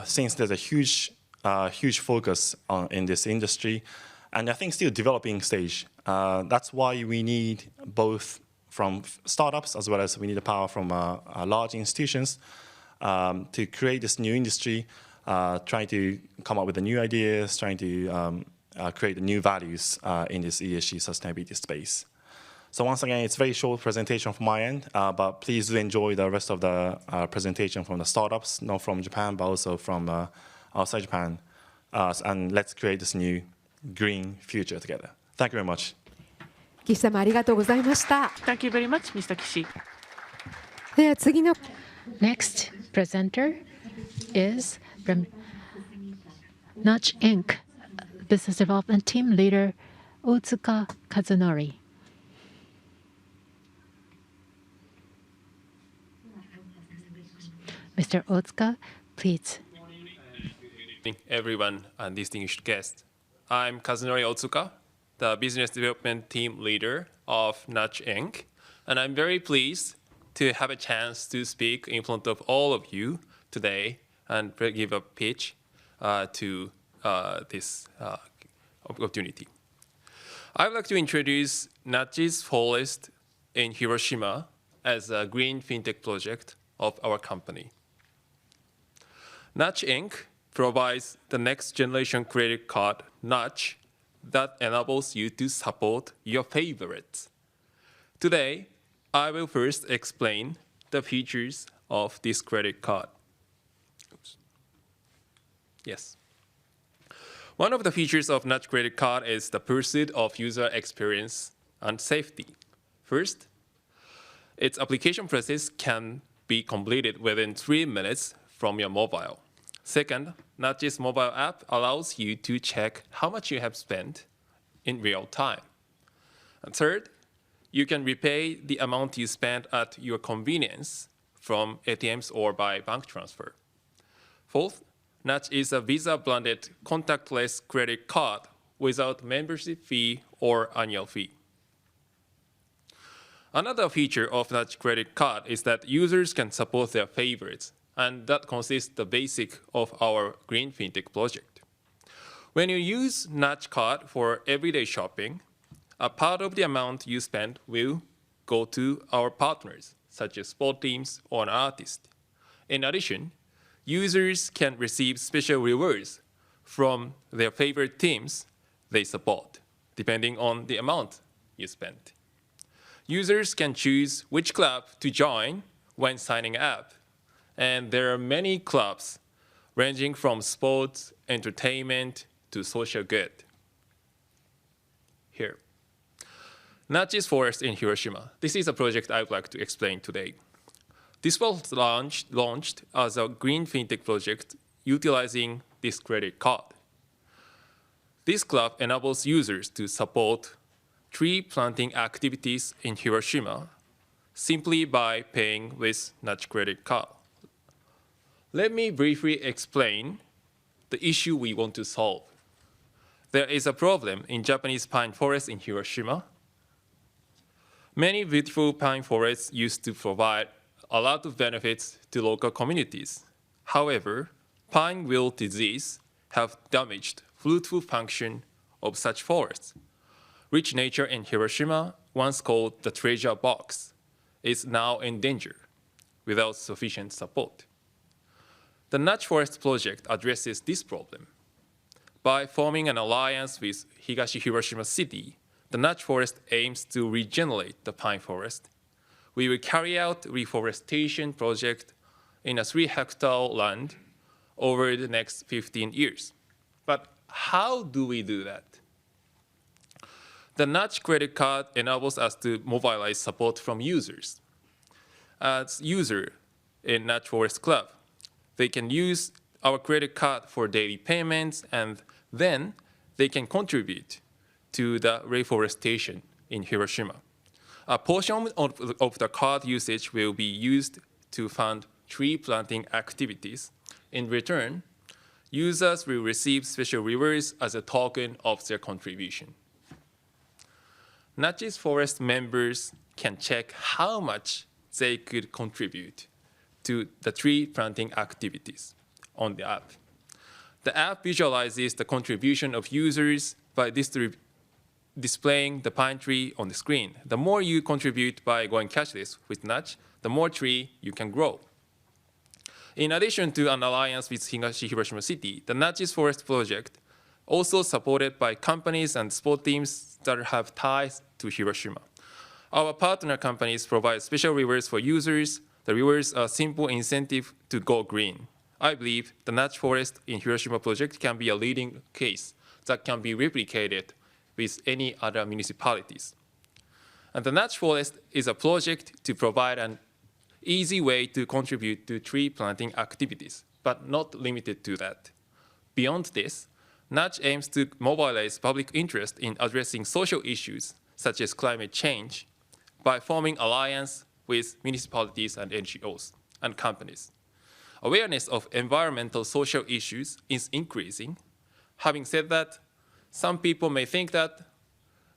Since there's a huge focus in this industry, and I think still developing stage. That's why we need both from startups as well as we need the power from large institutions to create this new industry, trying to come up with the new ideas, trying to create the new values in this ESG sustainability space. So once again, it's a very short presentation from my end, but please do enjoy the rest of the presentation from the startups, not from Japan, but also from outside Japan. And let's create this new green future together. Thank you very much. 岸様ありがとうございました。 Thank you very much, Mr. Kishi. では次の Next presenter is from Notch Inc. Business Development Team Leader Otsuka Kazunori. Mr. Otsuka, please. Everyone and distinguished guests. I'm Kazunori Otsuka, the Business Development Team Leader of Notch Inc. And I'm very pleased to have a chance to speak in front of all of you today and give a pitch to this opportunity. I would like to introduce Notch's Forest in Hiroshima as a green fintech project of our company. Notch Inc. provides the next generation credit card, Notch, that enables you to support your favorites. Today, I will first explain the features of this credit card. Oops. Yes. One of the features of Notch credit card is the pursuit of user experience and safety. First, its application process can be completed within 3 minutes from your mobile. Second, Notch's mobile app allows you to check how much you have spent in real time. And third, you can repay the amount you spent at your convenience from ATMs or by bank transfer. Fourth, Notch is a Visa-branded contactless credit card without membership fee or annual fee. Another feature of Notch credit card is that users can support their favorites, and that consists the basic of our Green FinTech project. When you use Notch card for everyday shopping, a part of the amount you spend will go to our partners, such as sport teams or an artist. In addition, users can receive special rewards from their favorite teams they support, depending on the amount you spent. Users can choose which club to join when signing up, and there are many clubs ranging from sports, entertainment, to social good. Here. Notch's Forest in Hiroshima. This is a project I would like to explain today. This was launched as a green fintech project utilizing this credit card. This club enables users to support tree planting activities in Hiroshima simply by paying with Notch credit card. Let me briefly explain the issue we want to solve. There is a problem in Japanese pine forests in Hiroshima. Many beautiful pine forests used to provide a lot of benefits to local communities. However, pine wilt disease have damaged fruitful function of such forests. Rich nature in Hiroshima, once called the treasure box, is now in danger without sufficient support. The Natch Forest project addresses this problem. By forming an alliance with Higashi Hiroshima City, the Natch Forest aims to regenerate the pine forest. We will carry out reforestation project in a 3-hectare land over the next 15 years. But how do we do that? The Natch credit card enables us to mobilize support from users. As user in Natch Forest Club, they can use our credit card for daily payments, and then they can contribute to the reforestation in Hiroshima. A portion of the card usage will be used to fund tree planting activities. In return, users will receive special rewards as a token of their contribution. Natchez Forest members can check how much they could contribute to the tree planting activities on the app. The app visualizes the contribution of users by displaying the pine tree on the screen. The more you contribute by going cashless with Natch, the more tree you can grow. In addition to an alliance with Higashi Hiroshima City, the Natchez Forest project also supported by companies and sport teams that have ties to Hiroshima. Our partner companies provide special rewards for users. The rewards are simple incentive to go green. I believe the Natch Forest in Hiroshima project can be a leading case that can be replicated with any other municipalities. And the Natch Forest is a project to provide an easy way to contribute to tree planting activities, but not limited to that. Beyond this, Natch aims to mobilize public interest in addressing social issues such as climate change by forming alliance with municipalities and NGOs and companies. Awareness of environmental social issues is increasing. Having said that, some people may think that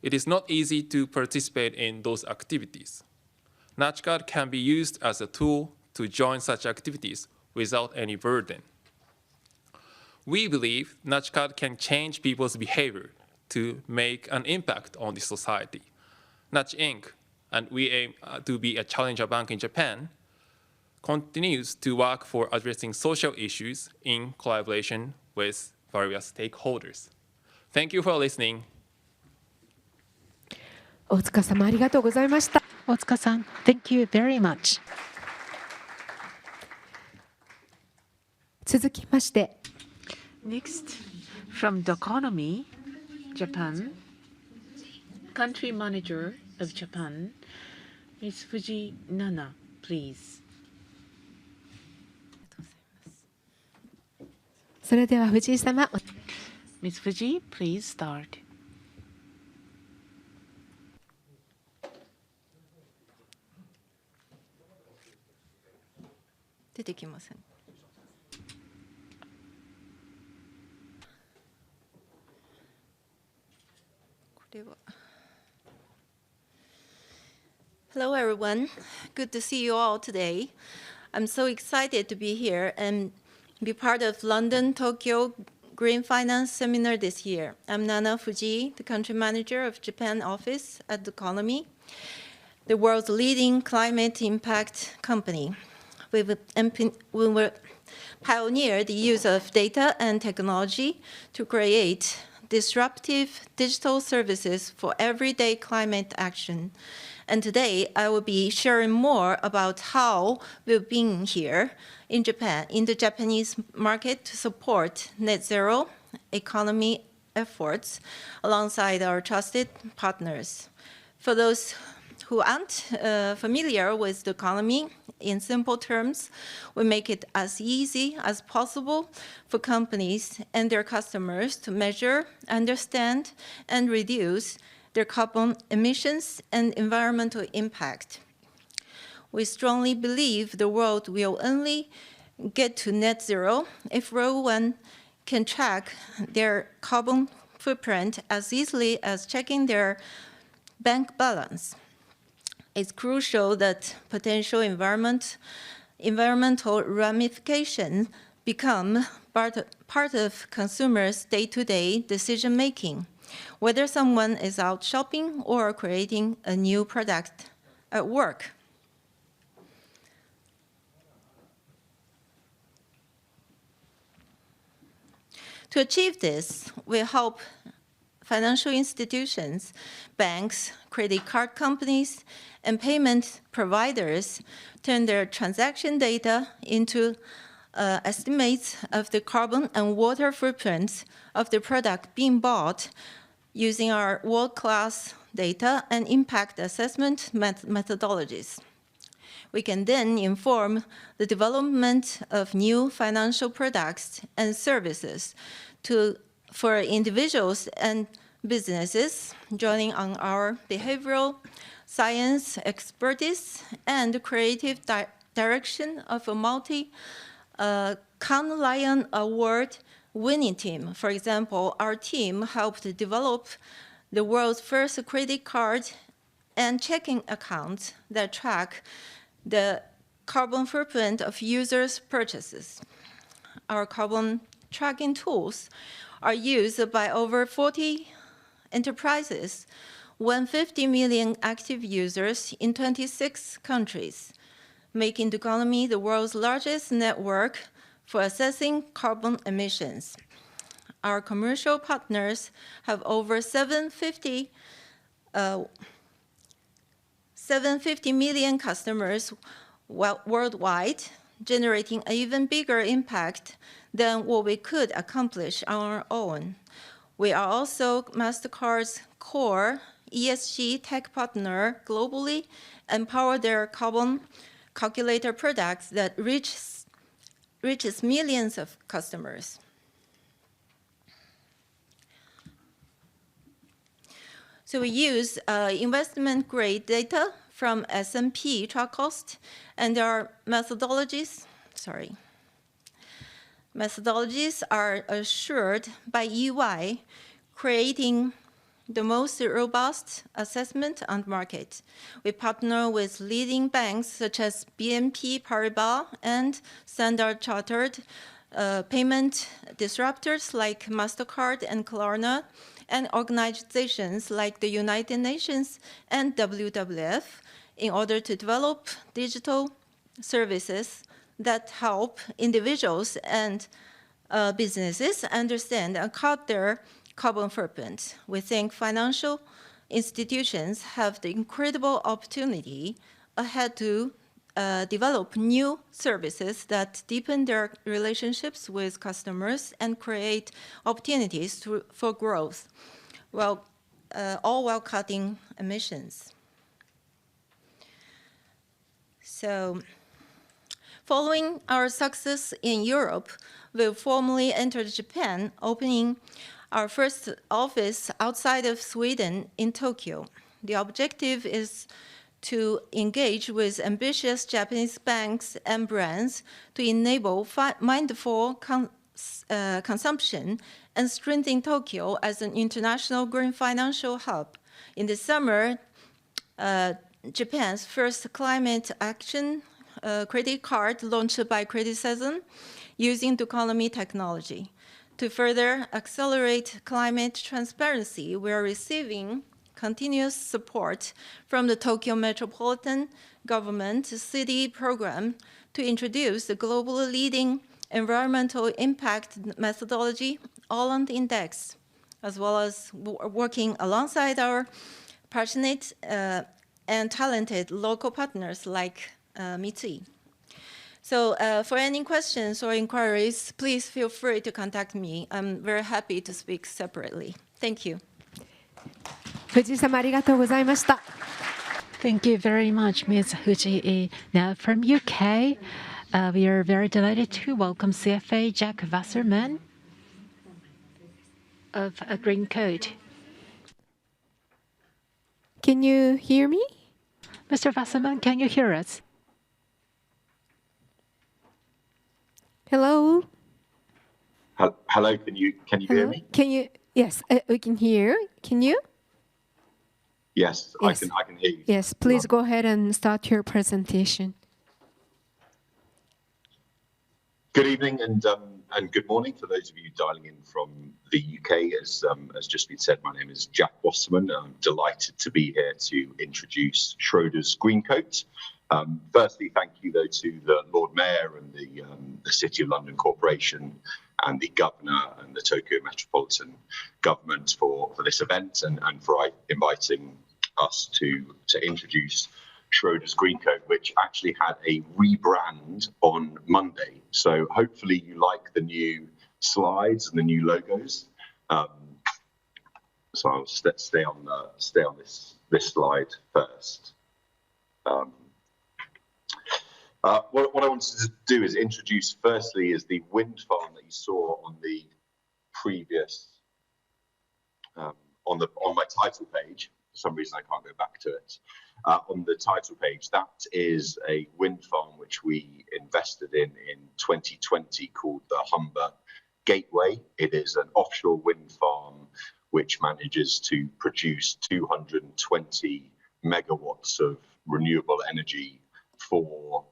it is not easy to participate in those activities. Natch card can be used as a tool to join such activities without any burden. We believe Natch card can change people's behavior to make an impact on the society. Natch Inc., and we aim to be a challenger bank in Japan, continues to work for addressing social issues in collaboration with various stakeholders. Thank you for listening. 大塚様ありがとうございました。大塚さん、thank you very much. 続きまして、 Next, from the economy, Japan, country manager of Japan, Ms. Fuji Nana, please. それでは藤井様、 Ms. Fuji, please start. 出てきません。これは。Hello everyone, good to see you all today. I'm so excited to be here and be part of London, Tokyo Green Finance Seminar this year. I'm Nana Fuji, the country manager of Japan office at the Economy, the world's leading climate impact company. We will pioneer the use of data and technology to create disruptive digital services for everyday climate action. And today, I will be sharing more about how we've been here in Japan, in the Japanese market to support net zero economy efforts alongside our trusted partners. For those who aren't familiar with the economy, in simple terms, we make it as easy as possible for companies and their customers to measure, understand, and reduce their carbon emissions and environmental impact. We strongly believe the world will only get to net zero if everyone can track their carbon footprint as easily as checking their bank balance. It's crucial that potential environmental ramifications become part of consumers' day-to-day decision-making. whether someone is out shopping or creating a new product at work. To achieve this, we help financial institutions, banks, credit card companies, and payment providers turn their transaction data into estimates of the carbon and water footprints of the product being bought using our world-class data and impact assessment methodologies. We can then inform the development of new financial products and services for individuals and businesses joining on our behavioral science expertise and creative direction of a Cannes Lion Award winning team. For example, our team helped develop the world's first credit card and checking accounts that track the carbon footprint of users' purchases. Our carbon tracking tools are used by over 40 enterprises, 150 million active users in 26 countries, making Ducalomi the world's largest network for assessing carbon emissions. Our commercial partners have over 750 million customers worldwide, generating an even bigger impact than what we could accomplish on our own. We are also MasterCard's core ESG tech partner globally and power their carbon calculator products that reaches millions of customers. So we use investment-grade data from S&P Tracost, and our methodologies are assured by EY, creating the most robust assessment on the market. We partner with leading banks such as BNP Paribas and Standard Chartered, payment disruptors like MasterCard and Klarna, and organizations like the United Nations and WWF in order to develop digital services that help individuals and businesses understand and cut their carbon footprint. We think financial institutions have the incredible opportunity ahead to develop new services that deepen their relationships with customers and create opportunities for growth, all while cutting emissions. So, following our success in Europe, we formally entered Japan, opening our first office outside of Sweden in Tokyo. The objective is to engage with ambitious Japanese banks and brands to enable mindful consumption and strengthen Tokyo as an international green financial hub. In the summer, Japan's first climate action credit card launched by Credit Saison using Ducalomi technology. To further accelerate climate transparency, we are receiving continuous support from the Tokyo Metropolitan Government city program to introduce the globally leading environmental impact methodology, All on the Index, as well as working alongside our passionate and talented local partners like Mitsui. So for any questions or inquiries, please feel free to contact me. I'm very happy to speak separately. Thank you. 藤井様ありがとうございました。 Thank you very much, Ms. Fujii. Now from UK, we are very delighted to welcome CFA Jack Wasserman of a Green Code. Can you hear me? Mr. Wasserman, can you hear us? Hello? Hello, can you hear me? Can you? Yes, we can hear. Can you? Yes, Yes. I can hear you. Yes, please go ahead and start your presentation. Good evening, and and good morning for those of you dialing in from the UK. As just been said, my name is Jack Wasserman. I'm delighted to be here to introduce Schroders Greencoat. Firstly, thank you though to the Lord Mayor and the City of London Corporation and the Governor and the Tokyo Metropolitan Government for this event and for inviting us to introduce Schroders Greencoat, which actually had a rebrand on Monday. So hopefully you like the new slides and the new logos. So I'll stay on this slide first. What I wanted to do is introduce firstly is the wind farm that you saw on the previous on my title page. For some reason I can't go back to it. On the title page, that is a wind farm which we invested in 2020 called the Humber Gateway. It is an offshore wind farm which manages to produce 220 megawatts of renewable energy for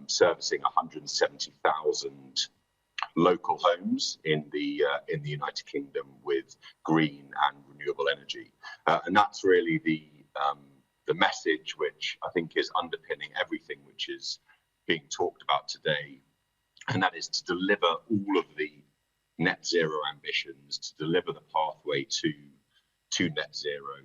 servicing 170,000 local homes in the United Kingdom with green and renewable energy, and that's really the message which I think is underpinning everything which is being talked about today, and that is to deliver all of the net zero ambitions, to deliver the pathway to net zero.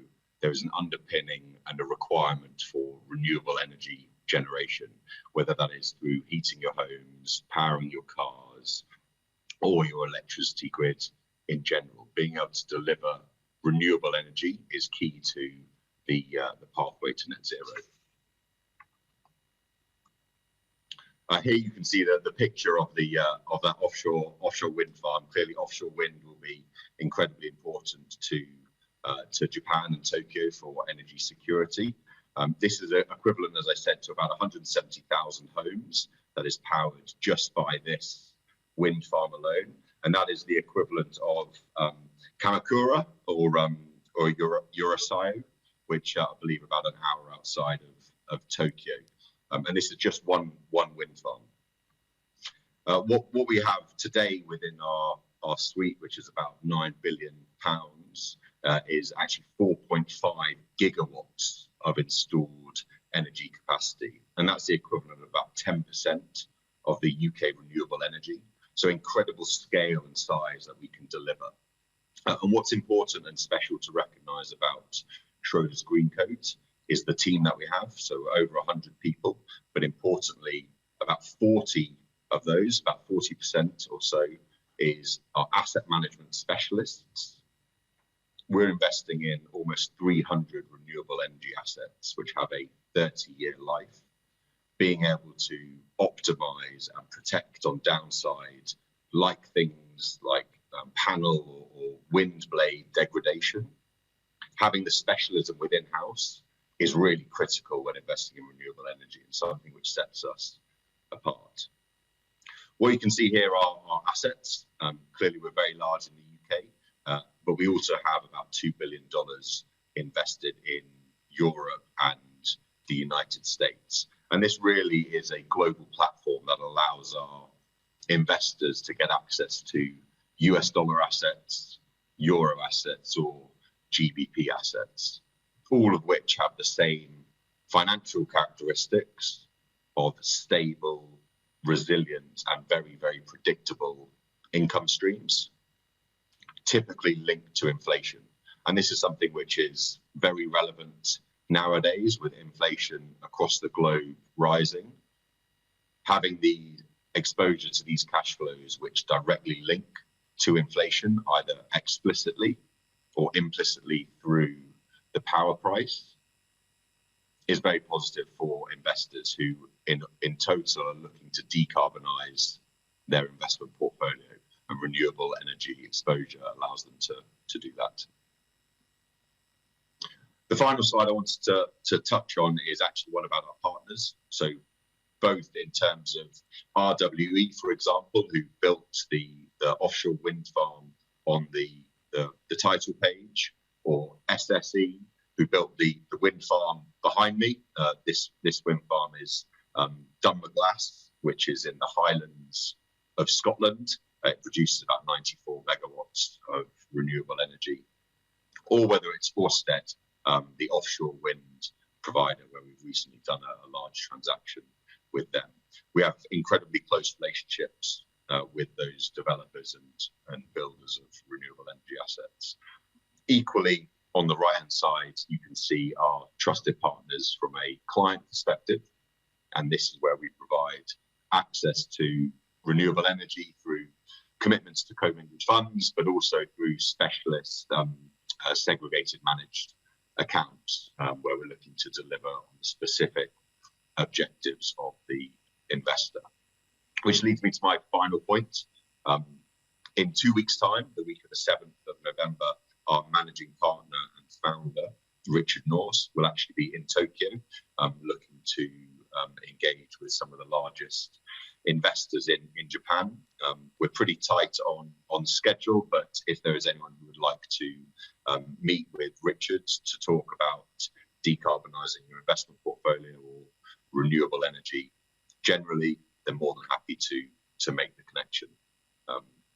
There is an underpinning and a requirement for renewable energy generation, whether that is through heating your homes, powering your cars, or your electricity grid in general. Being able to deliver renewable energy is key to the pathway to net zero. Here you can see the picture of that offshore wind farm. Clearly, offshore wind will be incredibly important to Japan and Tokyo for energy security. This is equivalent, as I said, to about 170,000 homes that is powered just by this wind farm alone, and that is the equivalent of Kamakura or Urasayo, which I believe about an hour outside of Tokyo. And this is just one wind farm. What we have today within our suite, which is about £9 billion, is actually 4.5 gigawatts of installed energy capacity. And that's the equivalent of about 10% of the UK renewable energy. So incredible scale and size that we can deliver. And what's important and special to recognise about Schroders Greencoat is the team that we have, so over 100 people, but importantly, about 40 of those, about 40% or so, is our asset management specialists. We're investing in almost 300 renewable energy assets, which have a 30-year life. Being able to optimize and protect on downside, like things like panel or wind blade degradation. Having the specialism within house is really critical when investing in renewable energy and something which sets us apart. What you can see here are our assets. Clearly, we're very large in the UK, but we also have about $2 billion invested in Europe and the United States. And this really is a global platform that allows our investors to get access to US dollar assets, euro assets, or GBP assets, all of which have the same financial characteristics of stable, resilient, and very, very predictable income streams, typically linked to inflation. And this is something which is very relevant nowadays with inflation across the globe rising. Having the exposure to these cash flows which directly link to inflation, either explicitly or implicitly through the power price, is very positive for investors who in total are looking to decarbonize their investment portfolio, and renewable energy exposure allows them to do that. The final slide I wanted to touch on is actually one about our partners. So both in terms of RWE, for example, who built the offshore wind farm on the title page, or SSE, who built the wind farm behind me. This wind farm is Dunmaglass, which is in the Highlands of Scotland, it produces about 94 megawatts of renewable energy, or whether it's Ørsted, the offshore wind provider, where we've recently done a large transaction with them. We have incredibly close relationships with those developers and builders of renewable energy assets. Equally, on the right-hand side, you can see our trusted partners from a client perspective, and this is where we provide access to renewable energy through commitments to commingled funds, but also through specialist segregated managed accounts, where we're looking to deliver on the specific objectives of the investor. Which leads me to my final point. In 2 weeks' time, the week of the 7th of November, our managing partner and founder, Richard Norse, will actually be in Tokyo, looking to engage with some of the largest investors in Japan. We're pretty tight on schedule, but if there is anyone who would like to meet with Richard to talk about decarbonising your investment portfolio or renewable energy generally, they're more than happy to make the connection.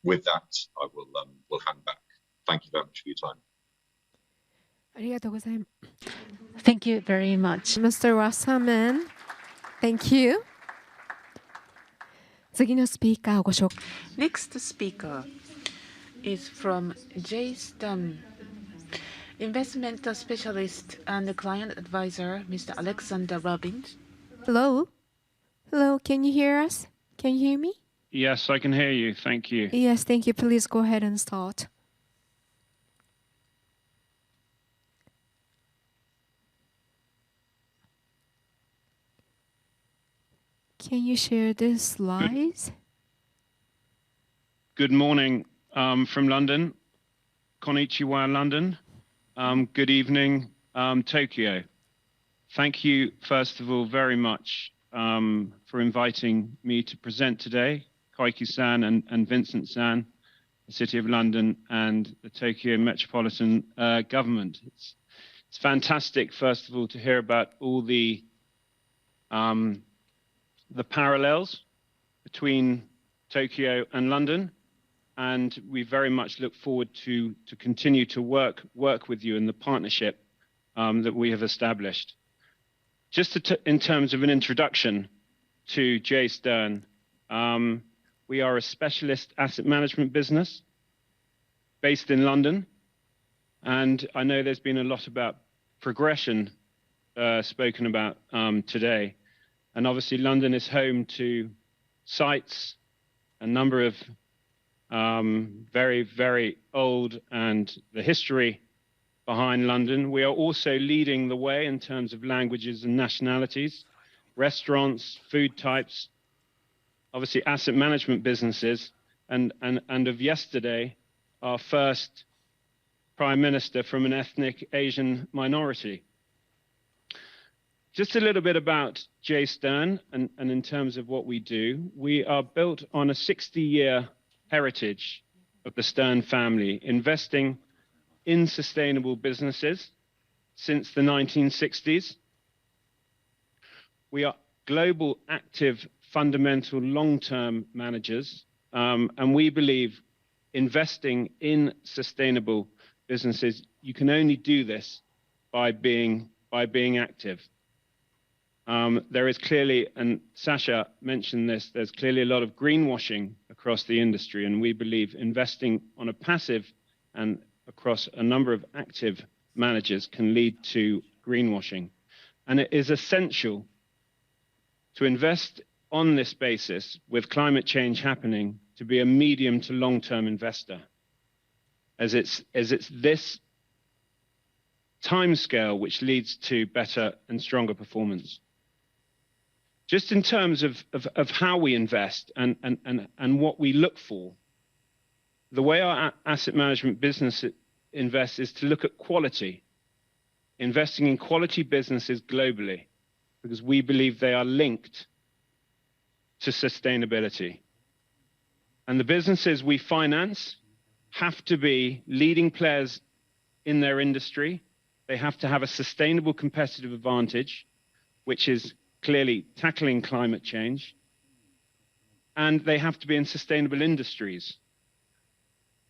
With that, I will hand back. Thank you very much for your time. ありがとうございます。 Thank you very much. Mr. Wasserman, thank you. 次のスピーカーをご紹介。 Next speaker is from Jay Stun, investment specialist and client advisor, Mr. Alexander Robbins. Hello? Hello, can you hear us? Can you hear me? Yes, I can hear you. Thank you. Yes, thank you. Please go ahead and start. Can you share the slides? Good morning from London. Konnichiwa, London. Good evening, Tokyo. Thank you, first of all, very much for inviting me to present today, Koiki-san and Vincent-san, the City of London and the Tokyo Metropolitan Government. It's fantastic, first of all, to hear about all the parallels between Tokyo and London, and we very much look forward to continue to work with you in the partnership that we have established. Just in terms of an introduction to J. Stern, we are a specialist asset management business based in London, and I know there's been a lot about progression spoken about today. And obviously, London is home to sites, a number of very, very old, and the history behind London. We are also leading the way in terms of languages and nationalities, restaurants, food types, obviously asset management businesses, and of yesterday, our first prime minister from an ethnic Asian minority. Just a little bit about J. Stern and in terms of what we do. We are built on a 60-year heritage of the Stern family, investing in sustainable businesses since the 1960s. We are global, active, fundamental, long-term managers, and we believe investing in sustainable businesses, you can only do this by being active. There is clearly, and Sasha mentioned this, there's clearly a lot of greenwashing across the industry, and we believe investing on a passive and across a number of active managers can lead to greenwashing. And it is essential to invest on this basis with climate change happening to be a medium to long-term investor, as it's this timescale which leads to better and stronger performance. Just in terms of how we invest and what we look for, the way our asset management business invests is to look at quality, investing in quality businesses globally, because we believe they are linked to sustainability. And the businesses we finance have to be leading players in their industry. They have to have a sustainable competitive advantage, which is clearly tackling climate change. and they have to be in sustainable industries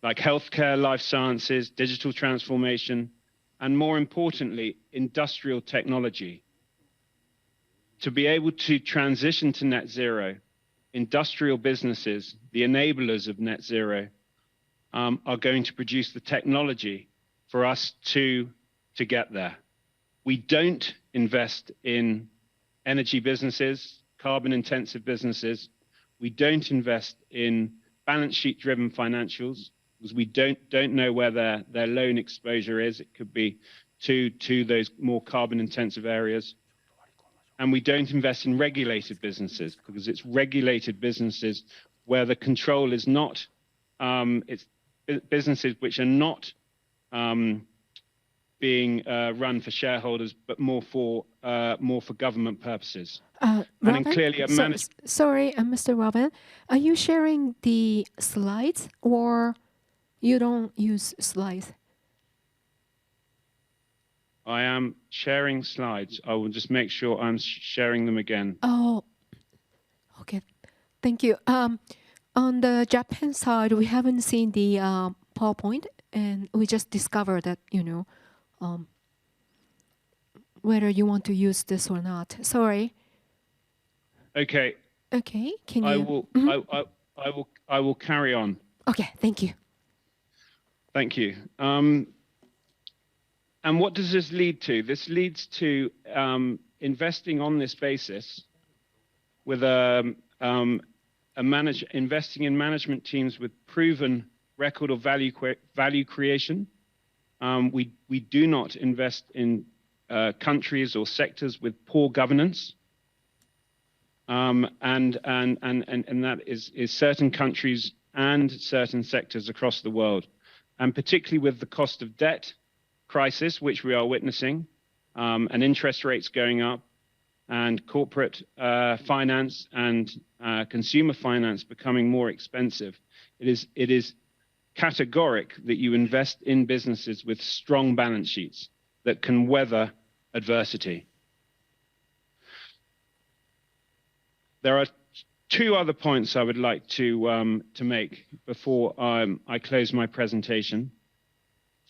like healthcare, life sciences, digital transformation, and more importantly, industrial technology. To be able to transition to net zero, industrial businesses, the enablers of net zero, are going to produce the technology for us to get there. We don't invest in energy businesses, carbon intensive businesses. We don't invest in balance sheet driven financials because we don't know where their loan exposure is. It could be to those more carbon intensive areas. And we don't invest in regulated businesses because it's regulated businesses where the control is not, it's businesses which are not being run for shareholders, but more for government purposes. Robin, clearly sorry, Mr. Robin, are you sharing the slides or you don't use slides? I am sharing slides. I will just make sure I'm sharing them again. Oh, okay. Thank you. On the Japan side, we haven't seen the PowerPoint, and we just discovered that, whether you want to use this or not. Sorry. Okay. Okay. Can you? I will carry on. Okay. Thank you. Thank you. And what does this lead to? This leads to investing on this basis with investing in management teams with proven record of value creation. We do not invest in countries or sectors with poor governance. And that is certain countries and certain sectors across the world, and particularly with the cost of debt crisis, which we are witnessing, and interest rates going up, and corporate finance and consumer finance becoming more expensive. It is categoric that you invest in businesses with strong balance sheets that can weather adversity. There are two other points I would like to make before I close my presentation.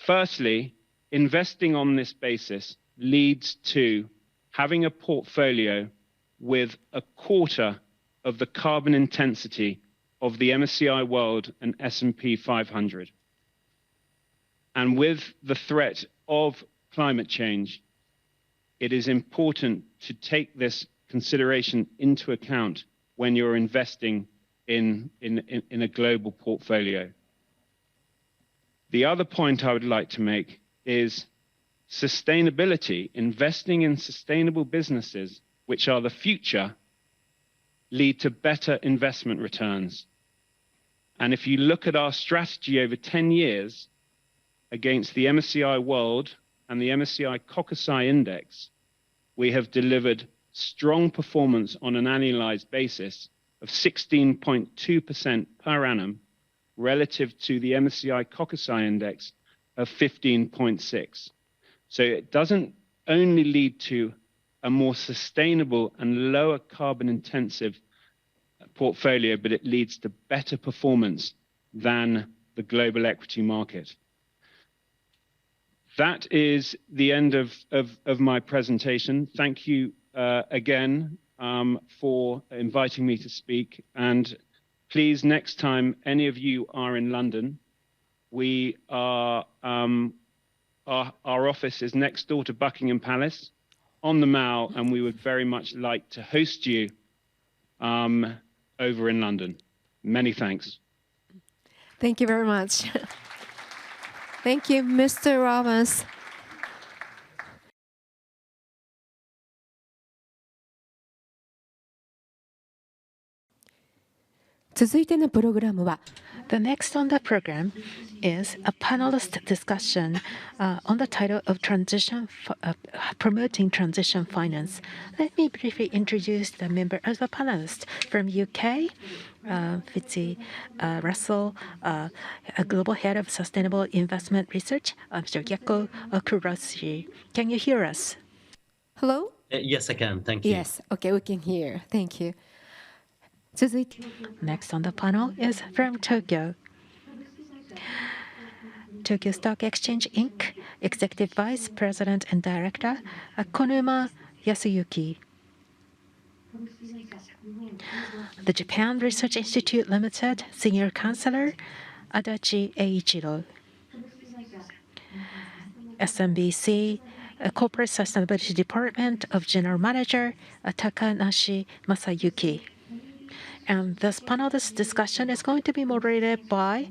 Firstly, investing on this basis leads to having a portfolio with a quarter of the carbon intensity of the MSCI World and S&P 500. And with the threat of climate change, it is important to take this consideration into account when you're investing in a global portfolio. The other point I would like to make is sustainability. Investing in sustainable businesses, which are the future, lead to better investment returns. And if you look at our strategy over 10 years against the MSCI World and the MSCI Kokusai Index, we have delivered strong performance on an annualized basis of 16.2% per annum relative to the MSCI Kokusai Index of 15.6. So it doesn't only lead to a more sustainable and lower carbon intensive portfolio, but it leads to better performance than the global equity market. That is the end of my presentation. Thank you again for inviting me to speak. And please, next time any of you are in London, we are, our office is next door to Buckingham Palace on the Mall, and we would very much like to host you over in London. Many thanks. Thank you very much. Thank you, Mr. Robbins. The next on the program is a panelist discussion on the title of Promoting Transition Finance. Let me briefly introduce the member of the panelists from UK, Fitzy Russell, a Global Head of Sustainable Investment Research, Mr. Gekko Kuroshi. Can you hear us? Hello? Yes, I can. Thank you. Yes. Okay, we can hear. Thank you. 続いて Next on the panel is from Tokyo. Tokyo Stock Exchange Inc. Executive Vice President and Director Konuma Yasuyuki. The Japan Research Institute Limited Senior Counselor Adachi Eiichiro. SMBC Corporate Sustainability Department of General Manager Takanashi Masayuki. And this panel discussion is going to be moderated by,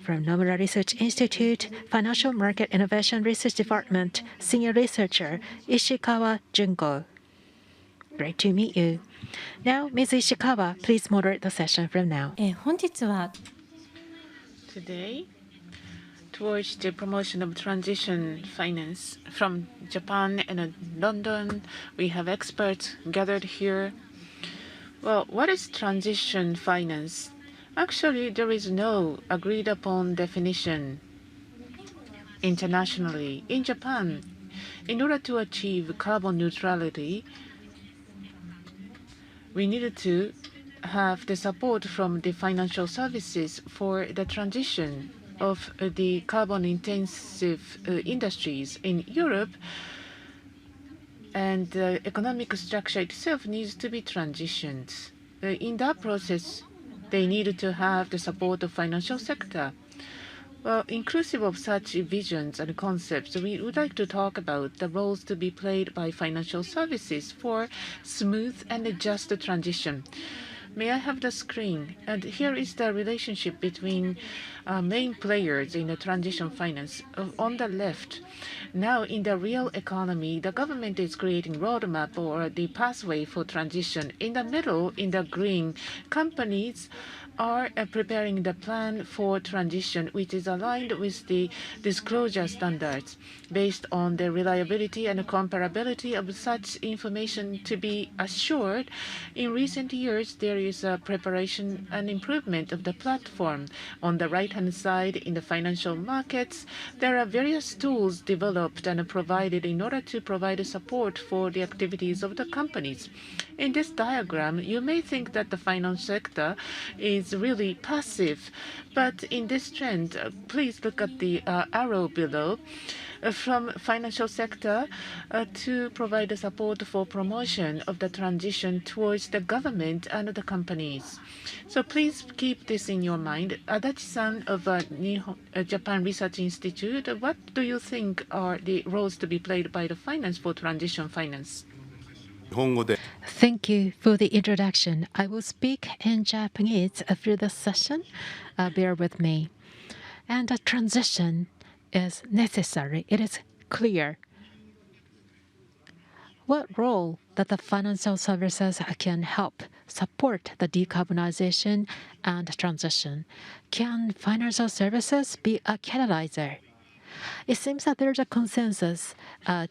from Nomura Research Institute, Financial Market Innovation Research Department, Senior Researcher Ishikawa Junko. Great to meet you. Now, Ms. Ishikawa, please moderate the session from now. 本日は Today, towards the promotion of transition finance from Japan and London, we have experts gathered here. Well, what is transition finance? Actually, there is no agreed upon definition internationally. In Japan, in order to achieve carbon neutrality, we needed to have the support from the financial services for the transition of the carbon-intensive industries in Europe, and the economic structure itself needs to be transitioned. In that process, they needed to have the support of financial sector. Well, inclusive of such visions and concepts, we would like to talk about the roles to be played by financial services for smooth and just transition. May I have the screen? And here is the relationship between main players in the transition finance. On the left, now in the real economy, the government is creating roadmap or the pathway for transition. In the middle, in the green, companies are preparing the plan for transition, which is aligned with the disclosure standards based on the reliability and comparability of such information to be assured. In recent years, there is a preparation and improvement of the platform. On the right-hand side, in the financial markets, there are various tools developed and provided in order to provide support for the activities of the companies. In this diagram, you may think that the finance sector is really passive, but in this trend, please look at the arrow below. From financial sector to provide the support for promotion of the transition towards the government and the companies. So please keep this in your mind. Adachi-san of Japan Research Institute, what do you think are the roles to be played by the finance for transition finance? Thank you for the introduction. I will speak in Japanese through the session. Bear with me. And the transition is necessary. It is clear. What role that the financial services can help support the decarbonization and transition? Can financial services be a catalyzer? It seems that there's a consensus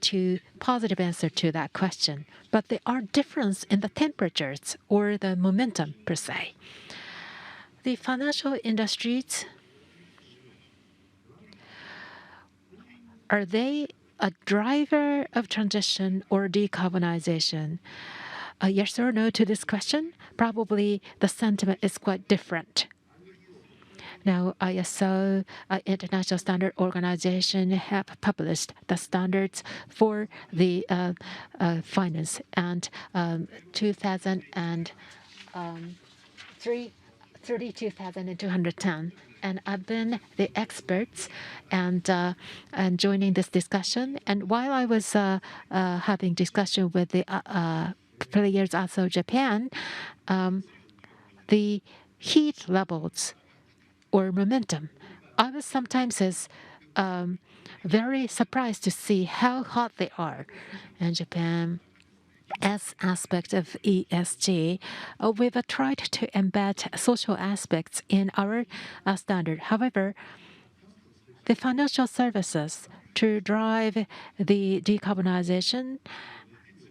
to positive answer to that question, but there are differences in the temperatures or the momentum per se. The financial industries, are they a driver of transition or decarbonization? Yes or no to this question? Probably the sentiment is quite different. Now, ISO, International Standard Organization, have published the standards for the finance, and 32,210. And I've been the experts and joining this discussion. And while I was having discussion with the players outside Japan, the heat levels or momentum, I was sometimes very surprised to see how hot they are in Japan. As aspect of ESG, we've tried to embed social aspects in our standard. However, the financial services to drive the decarbonization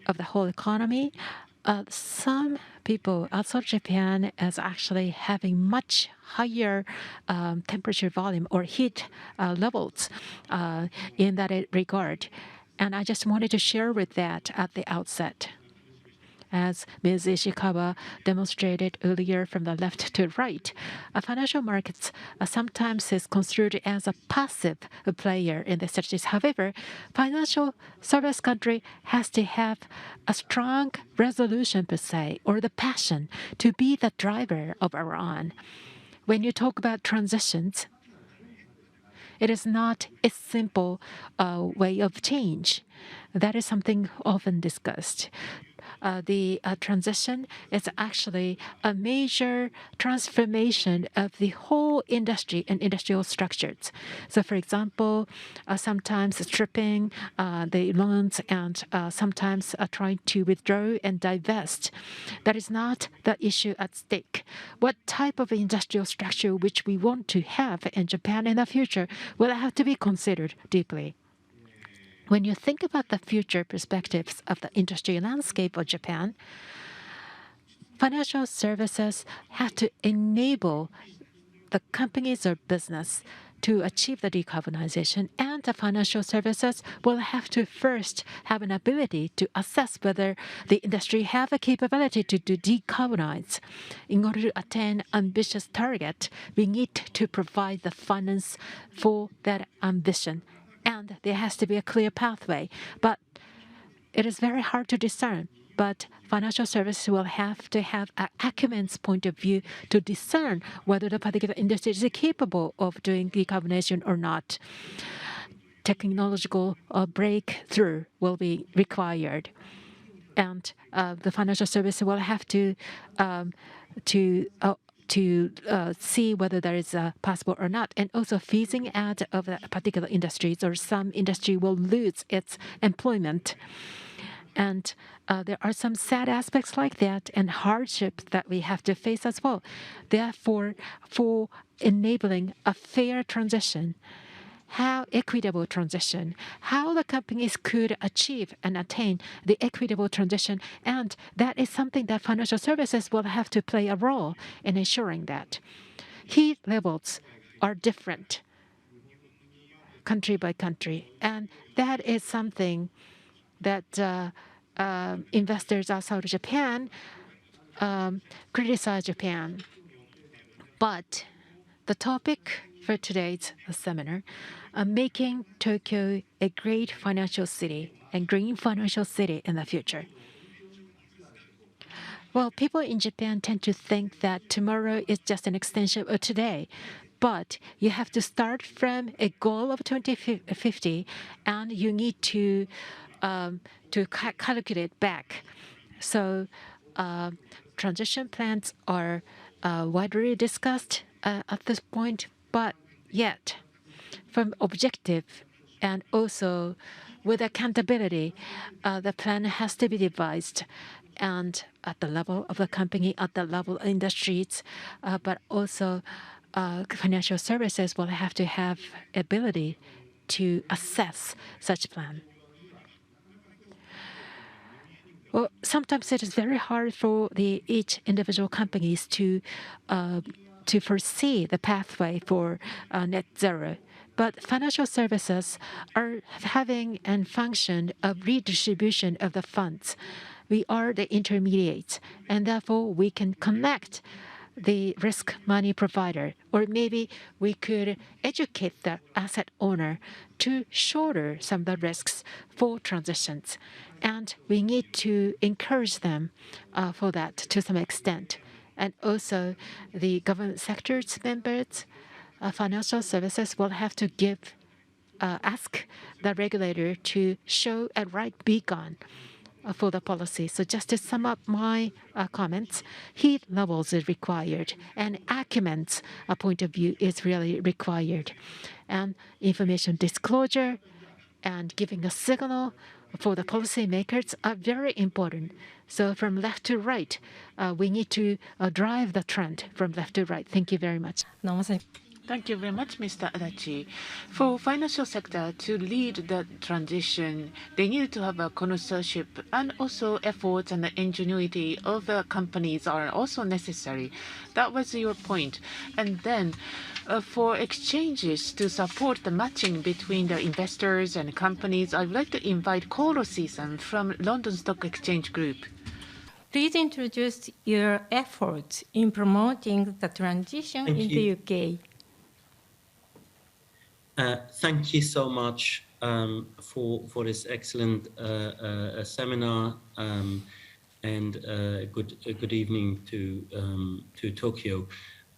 of the whole economy, some people outside Japan is actually having much higher temperature volume or heat levels in that regard. And I just wanted to share with that at the outset. as Ms. Ishikawa demonstrated earlier from the left to right. Financial markets sometimes is construed as a passive player in the strategies. However, financial service country has to have a strong resolution per se, or the passion to be the driver of our own. When you talk about transitions, it is not a simple way of change. That is something often discussed. The transition is actually a major transformation of the whole industry and industrial structures. So, for example, sometimes stripping the loans and sometimes trying to withdraw and divest. That is not the issue at stake. What type of industrial structure which we want to have in Japan in the future will have to be considered deeply. When you think about the future perspectives of the industry landscape of Japan, financial services have to enable the companies or business to achieve the decarbonization, and the financial services will have to first have an ability to assess whether the industry have a capability to decarbonize. In order to attain ambitious target, we need to provide the finance for that ambition. And there has to be a clear pathway. But it is very hard to discern. But financial services will have to have an acumen's point of view to discern whether the particular industry is capable of doing decarbonization or not. Technological breakthrough will be required. And the financial service will have to see whether there is possible or not, and also phasing out of particular industries, or some industry will lose its employment. And there are some sad aspects like that and hardships that we have to face as well. Therefore, for enabling a fair transition, how equitable transition, how the companies could achieve and attain the equitable transition, and that is something that financial services will have to play a role in ensuring that. Heat levels are different country by country, and that is something that investors outside of Japan criticize Japan. But the topic for today's seminar, making Tokyo a great financial city and green financial city in the future. Well, people in Japan tend to think that tomorrow is just an extension of today. But you have to start from a goal of 2050, and you need to calculate back. So transition plans are widely discussed at this point, but yet from objective and also with accountability, the plan has to be devised, and at the level of the company, at the level of industries, but also financial services will have to have ability to assess such plan. Well, sometimes it is very hard for each individual companies to foresee the pathway for net zero. But financial services are having a function of redistribution of the funds. We are the intermediates, and therefore we can connect the risk money provider, or maybe we could educate the asset owner to shoulder some of the risks for transitions. And we need to encourage them for that to some extent. And also the government sector's members, financial services will have to ask the regulator to show a right beacon for the policy. So just to sum up my comments, heat levels is required, and acumen's point of view is really required. And information disclosure and giving a signal for the policymakers are very important. So from left to right, we need to drive the trend from left to right. Thank you very much. Thank you very much, Mr. Adachi. For financial sector to lead the transition, they need to have a connoisseurship, and also efforts and the ingenuity of the companies are also necessary. That was your point. And then for exchanges to support the matching between the investors and companies, I'd like to invite Koro-san from London Stock Exchange Group. Please introduce your efforts in promoting the transition in the UK. Thank you so much for this excellent seminar, and good evening to Tokyo.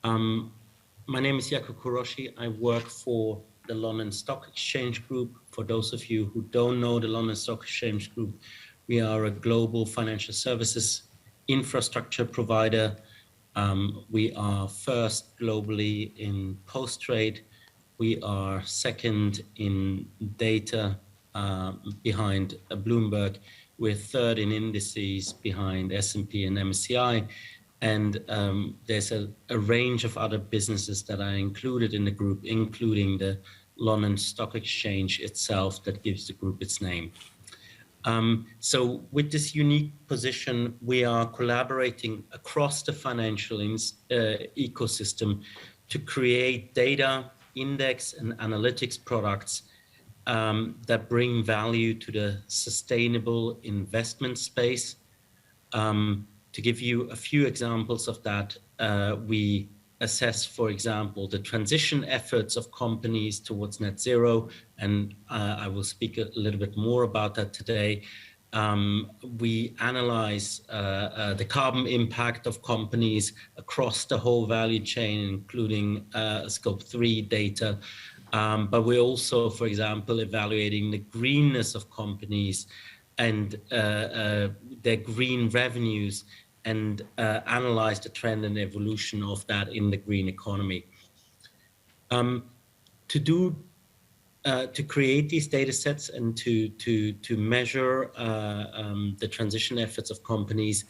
My name is Jaakko Kuroshi. I work for the London Stock Exchange Group. For those of you who don't know the London Stock Exchange Group, we are a global financial services infrastructure provider. We are first globally in post-trade. We are second in data behind Bloomberg. We're third in indices behind S&P and MSCI. And there's a range of other businesses that are included in the group, including the London Stock Exchange itself that gives the group its name. So with this unique position, we are collaborating across the financial ecosystem to create data, index, and analytics products that bring value to the sustainable investment space. To give you a few examples of that, we assess, for example, the transition efforts of companies towards net zero, and I will speak a little bit more about that today. We analyze the carbon impact of companies across the whole value chain, including scope 3 data. But we're also, for example, evaluating the greenness of companies and their green revenues, and analyze the trend and evolution of that in the green economy. To create these data sets and to measure the transition efforts of companies,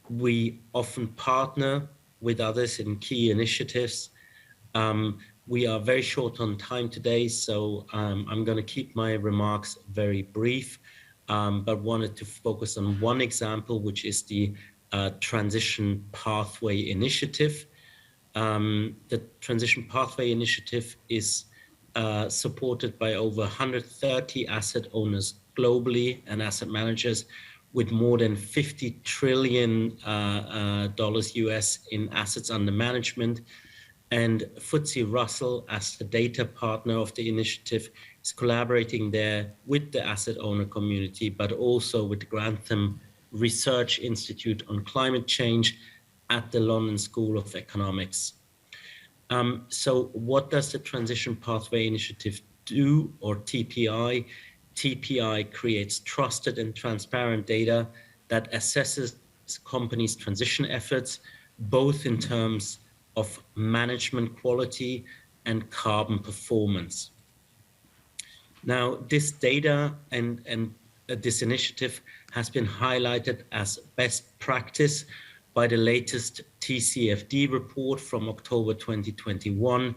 we often partner with others in key initiatives. We are very short on time today, so I'm going to keep my remarks very brief, but wanted to focus on one example, which is the Transition Pathway Initiative. The Transition Pathway Initiative is supported by over 130 asset owners globally and asset managers with more than $50 trillion US in assets under management. And FTSE Russell, as the data partner of the initiative, is collaborating there with the asset owner community, but also with the Grantham Research Institute on Climate Change at the London School of Economics. So what does the Transition Pathway Initiative do, or TPI? TPI creates trusted and transparent data that assesses companies' transition efforts, both in terms of management quality and carbon performance. Now, this data and this initiative has been highlighted as best practice by the latest TCFD report from October 2021.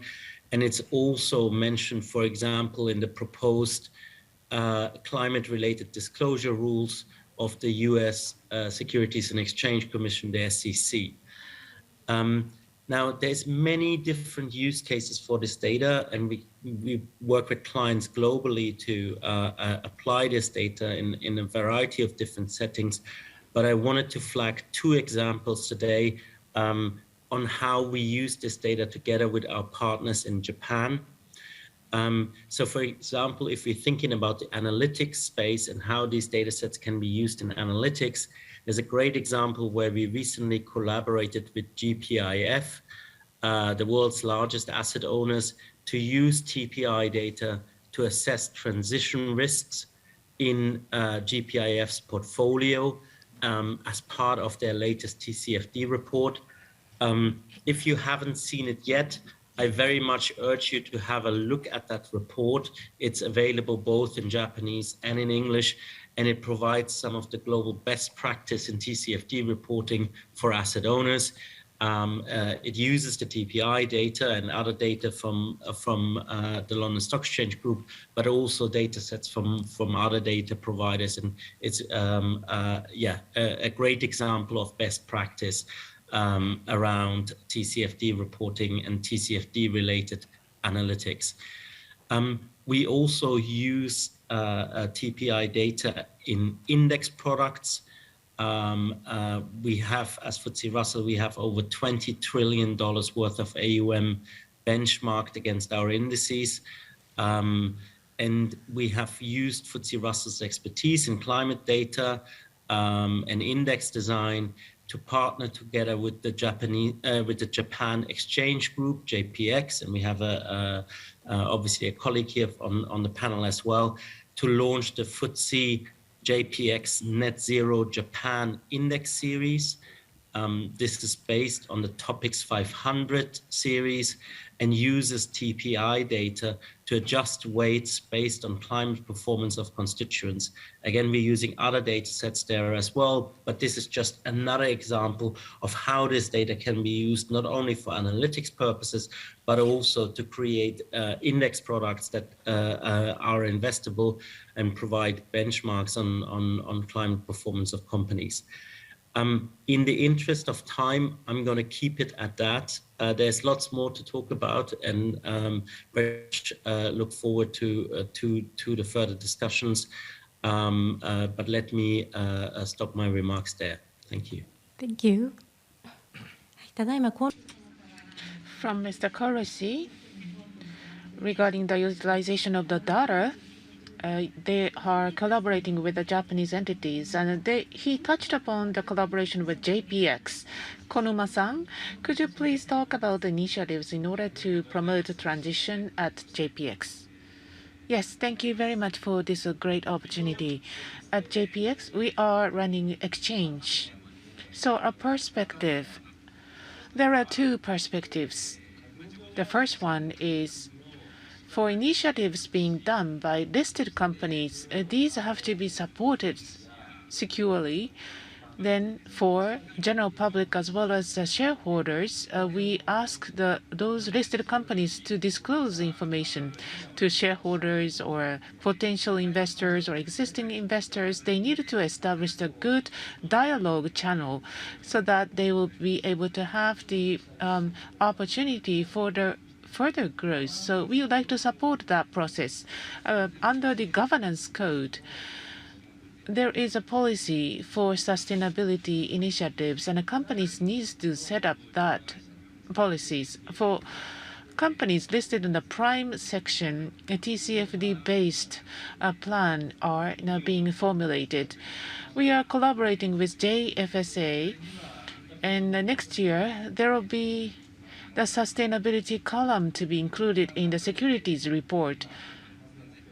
And it's also mentioned, for example, in the proposed climate-related disclosure rules of the US Securities and Exchange Commission, the SEC. Now, there's many different use cases for this data, and we work with clients globally to apply this data in a variety of different settings. But I wanted to flag two examples today on how we use this data together with our partners in Japan. So for example, if we're thinking about the analytics space and how these data sets can be used in analytics, there's a great example where we recently collaborated with GPIF, the world's largest asset owners, to use TPI data to assess transition risks in GPIF's portfolio as part of their latest TCFD report. If you haven't seen it yet, I very much urge you to have a look at that report. It's available both in Japanese and in English, and it provides some of the global best practice in TCFD reporting for asset owners. It uses the TPI data and other data from the London Stock Exchange Group, but also data sets from other data providers. And it's a great example of best practice around TCFD reporting and TCFD related analytics. We also use TPI data in index products. We have, as FTSE Russell, we have over $20 trillion worth of AUM benchmarked against our indices. And we have used FTSE Russell's expertise in climate data and index design to partner together with the Japan Exchange Group, JPX, and we have obviously a colleague here on the panel as well, to launch the FTSE JPX Net Zero Japan Index Series. This is based on the Topics 500 series and uses TPI data to adjust weights based on climate performance of constituents. Again, we're using other data sets there as well, but this is just another example of how this data can be used not only for analytics purposes, but also to create index products that are investable and provide benchmarks on climate performance of companies. In the interest of time, I'm going to keep it at that. There's lots more to talk about, and very much look forward to the further discussions. But let me stop my remarks there. Thank you. Thank you. From Mr. Koroshi, regarding the utilization of the data, they are collaborating with the Japanese entities, and he touched upon the collaboration with JPX. Konuma-san, could you please talk about the initiatives in order to promote the transition at JPX? Yes, thank you very much for this great opportunity. At JPX, we are running exchange. So our perspective, there are two perspectives. The first one is for initiatives being done by listed companies, these have to be supported securely. Then for general public as well as shareholders, we ask those listed companies to disclose information to shareholders or potential investors or existing investors. They need to establish a good dialogue channel so that they will be able to have the opportunity for the further growth. So we would like to support that process. Under the governance code, there is a policy for sustainability initiatives, and the companies need to set up that policies. For companies listed in the prime section, a TCFD-based plan are now being formulated. We are collaborating with JFSA, and next year there will be the sustainability column to be included in the securities report.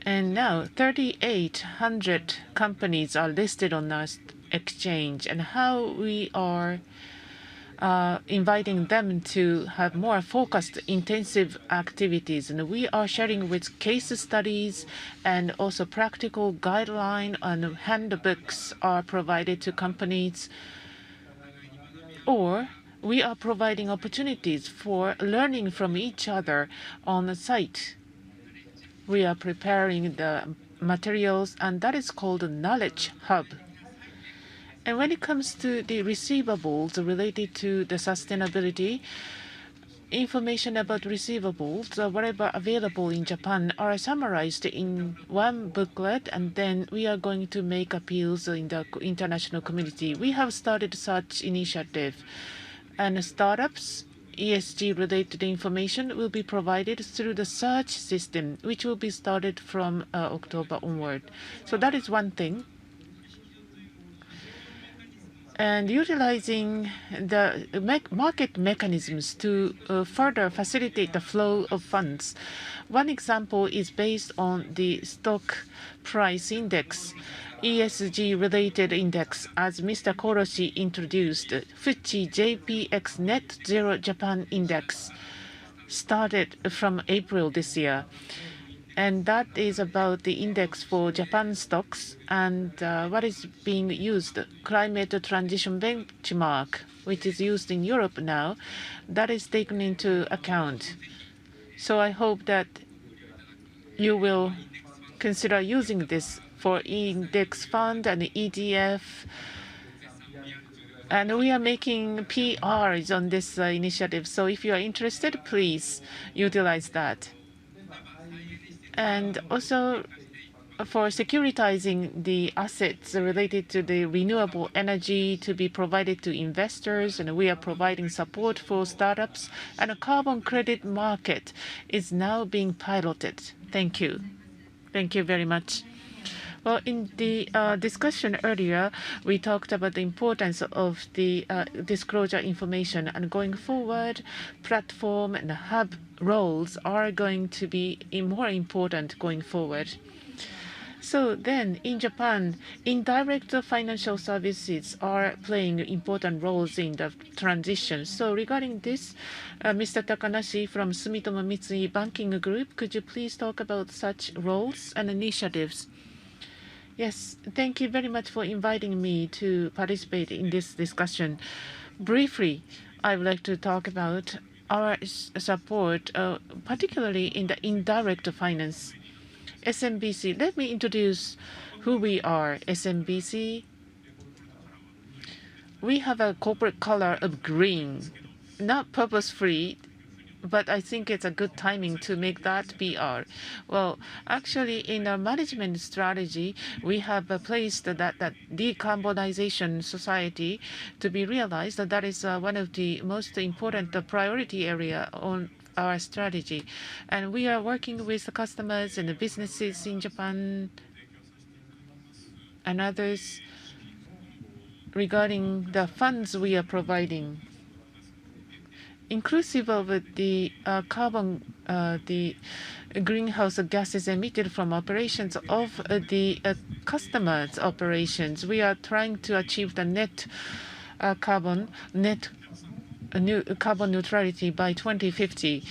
And now 3,800 companies are listed on our exchange, and how we are inviting them to have more focused, intensive activities. And we are sharing with case studies, and also practical guideline and handbooks are provided to companies. Or we are providing opportunities for learning from each other on the site. We are preparing the materials, and that is called a knowledge hub. And when it comes to the receivables related to the sustainability, information about receivables, whatever available in Japan, are summarized in one booklet, and then we are going to make appeals in the international community. We have started such initiative, and startups, ESG-related information will be provided through the search system, which will be started from October onward. So that is one thing. And utilizing the market mechanisms to further facilitate the flow of funds. One example is based on the stock price index, ESG-related index, as Mr. Koroshi introduced. FTSE JPX Net Zero Japan Index started from April this year. And that is about the index for Japan stocks, and what is being used, climate transition benchmark, which is used in Europe now, that is taken into account. So I hope that you will consider using this for index fund and ETF. And we are making PRs on this initiative. So if you are interested, please utilize that. And also for securitizing the assets related to the renewable energy to be provided to investors, and we are providing support for startups, and a carbon credit market is now being piloted. Thank you. Thank you very much. Well, in the discussion earlier, we talked about the importance of the disclosure information, and going forward, platform and hub roles are going to be more important going forward. So then, in Japan, indirect financial services are playing important roles in the transition. So regarding this, Mr. Takanashi from Sumitomo Mitsui Banking Group, could you please talk about such roles and initiatives? Yes, thank you very much for inviting me to participate in this discussion. Briefly, I would like to talk about our support, particularly in the indirect finance. SMBC, let me introduce who we are. SMBC, we have a corporate color of green, not purpose-free, but I think it's a good timing to make that PR. Well, actually, in our management strategy, we have placed that decarbonization society to be realized. That is one of the most important priority area on our strategy. And we are working with the customers and the businesses in Japan and others regarding the funds we are providing. Inclusive of the carbon, the greenhouse gases emitted from operations of the customers' operations, we are trying to achieve the net carbon neutrality by 2050.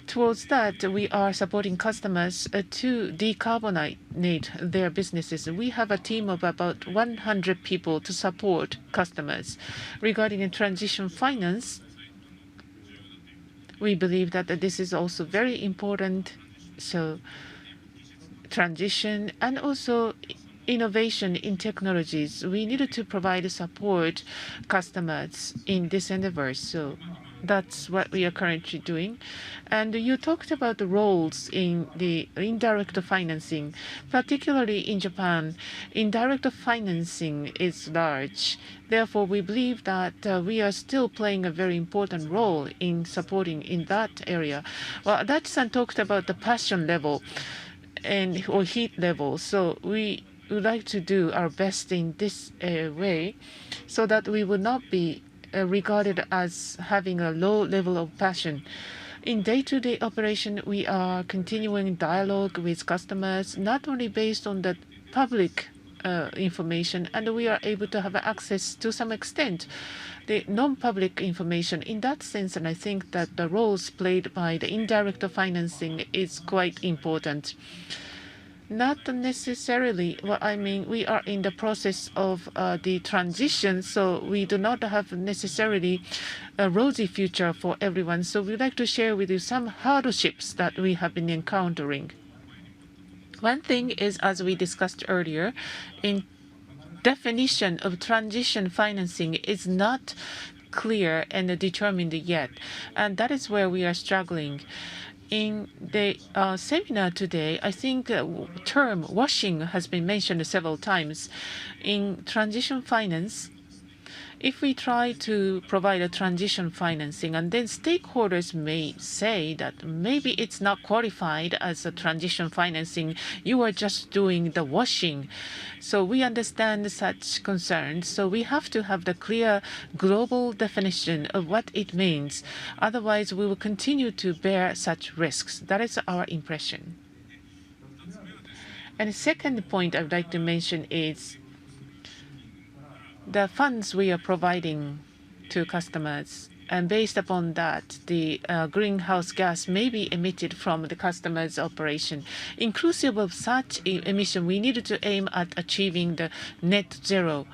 Towards that, we are supporting customers to decarbonate their businesses. We have a team of about 100 people to support customers. Regarding transition finance, we believe that this is also very important. So transition and also innovation in technologies, we needed to provide support customers in this endeavor. So that's what we are currently doing. And you talked about the roles in the indirect financing, particularly in Japan. Indirect financing is large. Therefore, we believe that we are still playing a very important role in supporting in that area. Well, Adachi-san talked about the passion level or heat level. So we would like to do our best in this way so that we will not be regarded as having a low level of passion. In day-to-day operation, we are continuing dialogue with customers, not only based on the public information, and we are able to have access to some extent the non-public information. In that sense, and I think that the roles played by the indirect financing is quite important. Not necessarily. Well, I mean, we are in the process of the transition, so we do not have necessarily a rosy future for everyone. So we'd like to share with you some hardships that we have been encountering. One thing is, as we discussed earlier, in definition of transition financing is not clear and determined yet, and that is where we are struggling. In the seminar today, I think term washing has been mentioned several times. In transition finance, if we try to provide a transition financing, and then stakeholders may say that maybe it's not qualified as a transition financing, you are just doing the washing. So we understand such concerns. So we have to have the clear global definition of what it means. Otherwise, we will continue to bear such risks. That is our impression. And the second point I would like to mention is the funds we are providing to customers. And based upon that, the greenhouse gas may be emitted from the customer's operation. Inclusive of such emission, we need to aim at achieving the net zero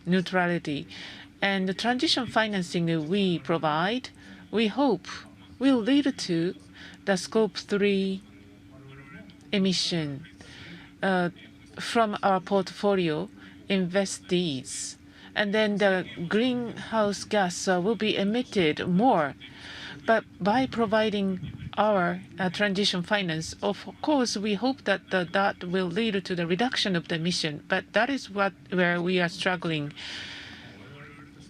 neutrality. And the transition financing we provide, we hope, will lead to the Scope 3 emission from our portfolio investees. And then the greenhouse gas will be emitted more. But by providing our transition finance. Of course, we hope that that will lead to the reduction of the emission, but that is where we are struggling.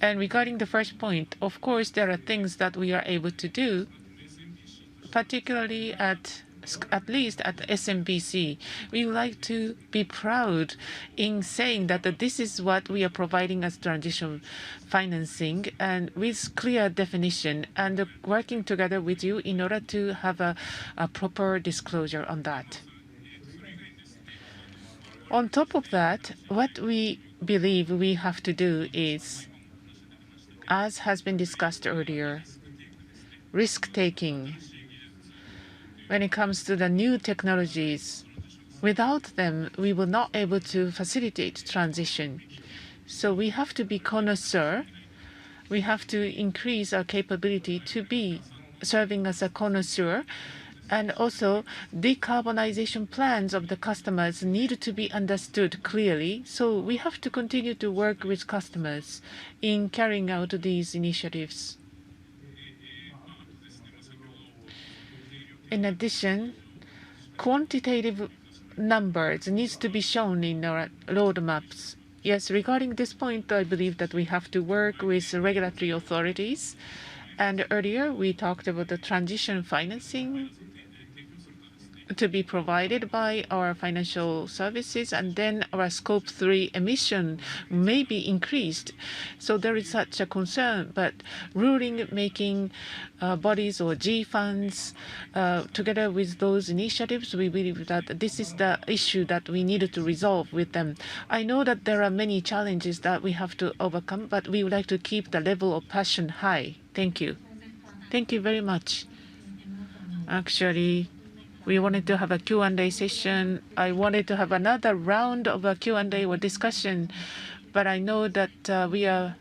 And regarding the first point, of course, there are things that we are able to do, particularly at least at SMBC. We would like to be proud in saying that this is what we are providing as transition financing, and with clear definition, and working together with you in order to have a proper disclosure on that. On top of that, what we believe we have to do is, as has been discussed earlier, risk-taking. When it comes to the new technologies, without them, we will not be able to facilitate transition. So we have to be connoisseur. We have to increase our capability to be serving as a connoisseur. And also, decarbonization plans of the customers need to be understood clearly. So we have to continue to work with customers in carrying out these initiatives. In addition, quantitative numbers needs to be shown in our roadmaps. Yes, regarding this point, I believe that we have to work with regulatory authorities. And earlier, we talked about the transition financing to be provided by our financial services, and then our scope 3 emission may be increased. So there is such a concern, but ruling making bodies or G funds, together with those initiatives, we believe that this is the issue that we needed to resolve with them. I know that there are many challenges that we have to overcome, but we would like to keep the level of passion high. Thank you. Thank you very much. Actually, we wanted to have a Q&A session. I wanted to have another round of a Q&A or discussion, but I know that we are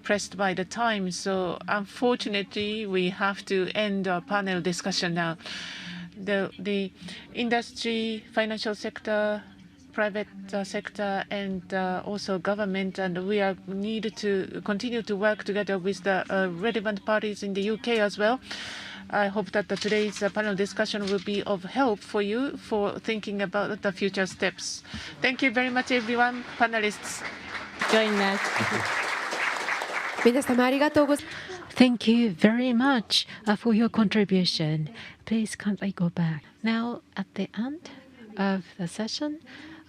pressed by the time. So unfortunately, we have to end our panel discussion now. The industry, financial sector, private sector, and also government, and we need to continue to work together with the relevant parties in the UK as well. I hope that today's panel discussion will be of help for you for thinking about the future steps. Thank you very much, everyone, panelists. Join us. Thank you very much for your contribution. Please kindly go back. Now, at the end of the session,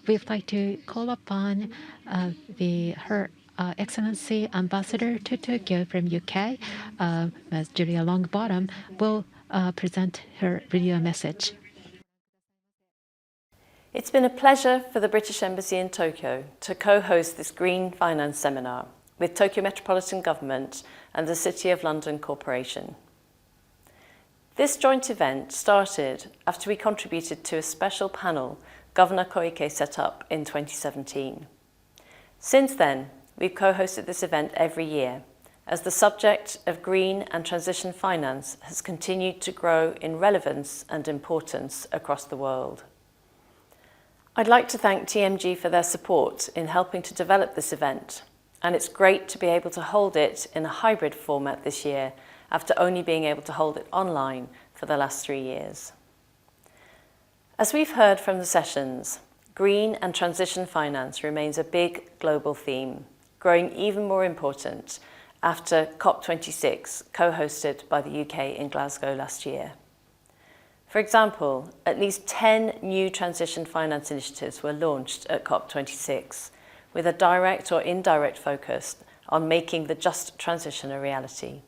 we'd like to call upon Her Excellency Ambassador to Tokyo from UK, Ms. Julia Longbottom, will present her video message. It's been a pleasure for the British Embassy in Tokyo to co-host this Green Finance Seminar with Tokyo Metropolitan Government and the City of London Corporation. This joint event started after we contributed to a special panel Governor Koike set up in 2017. Since then, we've co-hosted this event every year as the subject of green and transition finance has continued to grow in relevance and importance across the world. I'd like to thank TMG for their support in helping to develop this event, and it's great to be able to hold it in a hybrid format this year after only being able to hold it online for the last 3 years. As we've heard from the sessions, green and transition finance remains a big global theme, growing even more important after COP26, co-hosted by the UK in Glasgow last year. For example, at least 10 new transition finance initiatives were launched at COP26, with a direct or indirect focus on making the just transition a reality.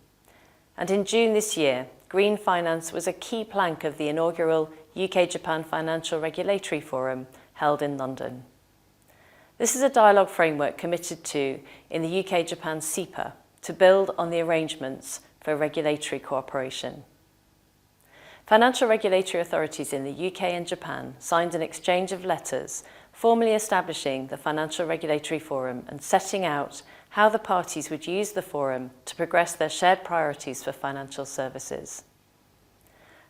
And in June this year, green finance was a key plank of the inaugural UK-Japan Financial Regulatory Forum held in London. This is a dialogue framework committed to in the UK-Japan CEPA to build on the arrangements for regulatory cooperation. Financial regulatory authorities in the UK and Japan signed an exchange of letters formally establishing the Financial Regulatory Forum and setting out how the parties would use the forum to progress their shared priorities for financial services.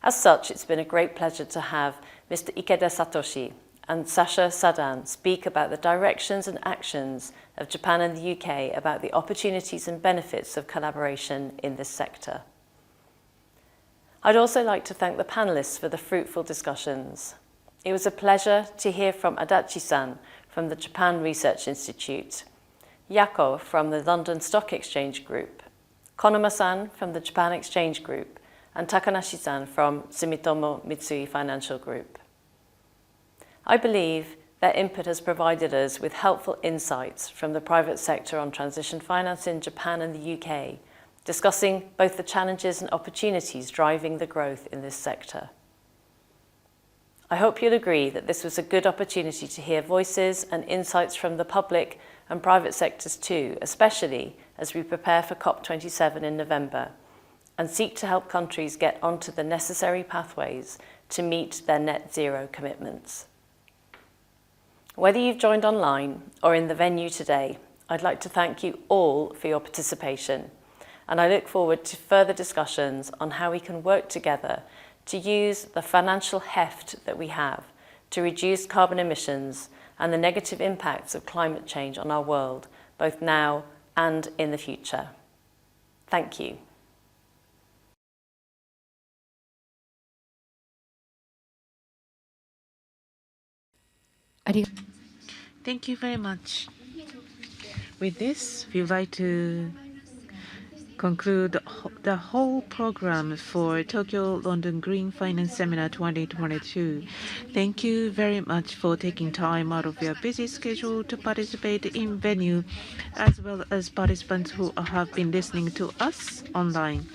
As such, it's been a great pleasure to have Mr. Ikeda Satoshi and Sasha Sadan speak about the directions and actions of Japan and the UK about the opportunities and benefits of collaboration in this sector. I'd also like to thank the panelists for the fruitful discussions. It was a pleasure to hear from Adachi-san from the Japan Research Institute, Yako from the London Stock Exchange Group, Konoma-san from the Japan Exchange Group, and Takanashi-san from Sumitomo Mitsui Financial Group. I believe their input has provided us with helpful insights from the private sector on transition finance in Japan and the UK, discussing both the challenges and opportunities driving the growth in this sector. I hope you'll agree that this was a good opportunity to hear voices and insights from the public and private sectors too, especially as we prepare for COP27 in November and seek to help countries get onto the necessary pathways to meet their net zero commitments. Whether you've joined online or in the venue today, I'd like to thank you all for your participation, and I look forward to further discussions on how we can work together to use the financial heft that we have to reduce carbon emissions and the negative impacts of climate change on our world, both now and in the future. Thank you. Thank you very much. With this, we would like to conclude the whole program for Tokyo London Green Finance Seminar 2022. Thank you very much for taking time out of your busy schedule to participate in venue, as well as participants who have been listening to us online.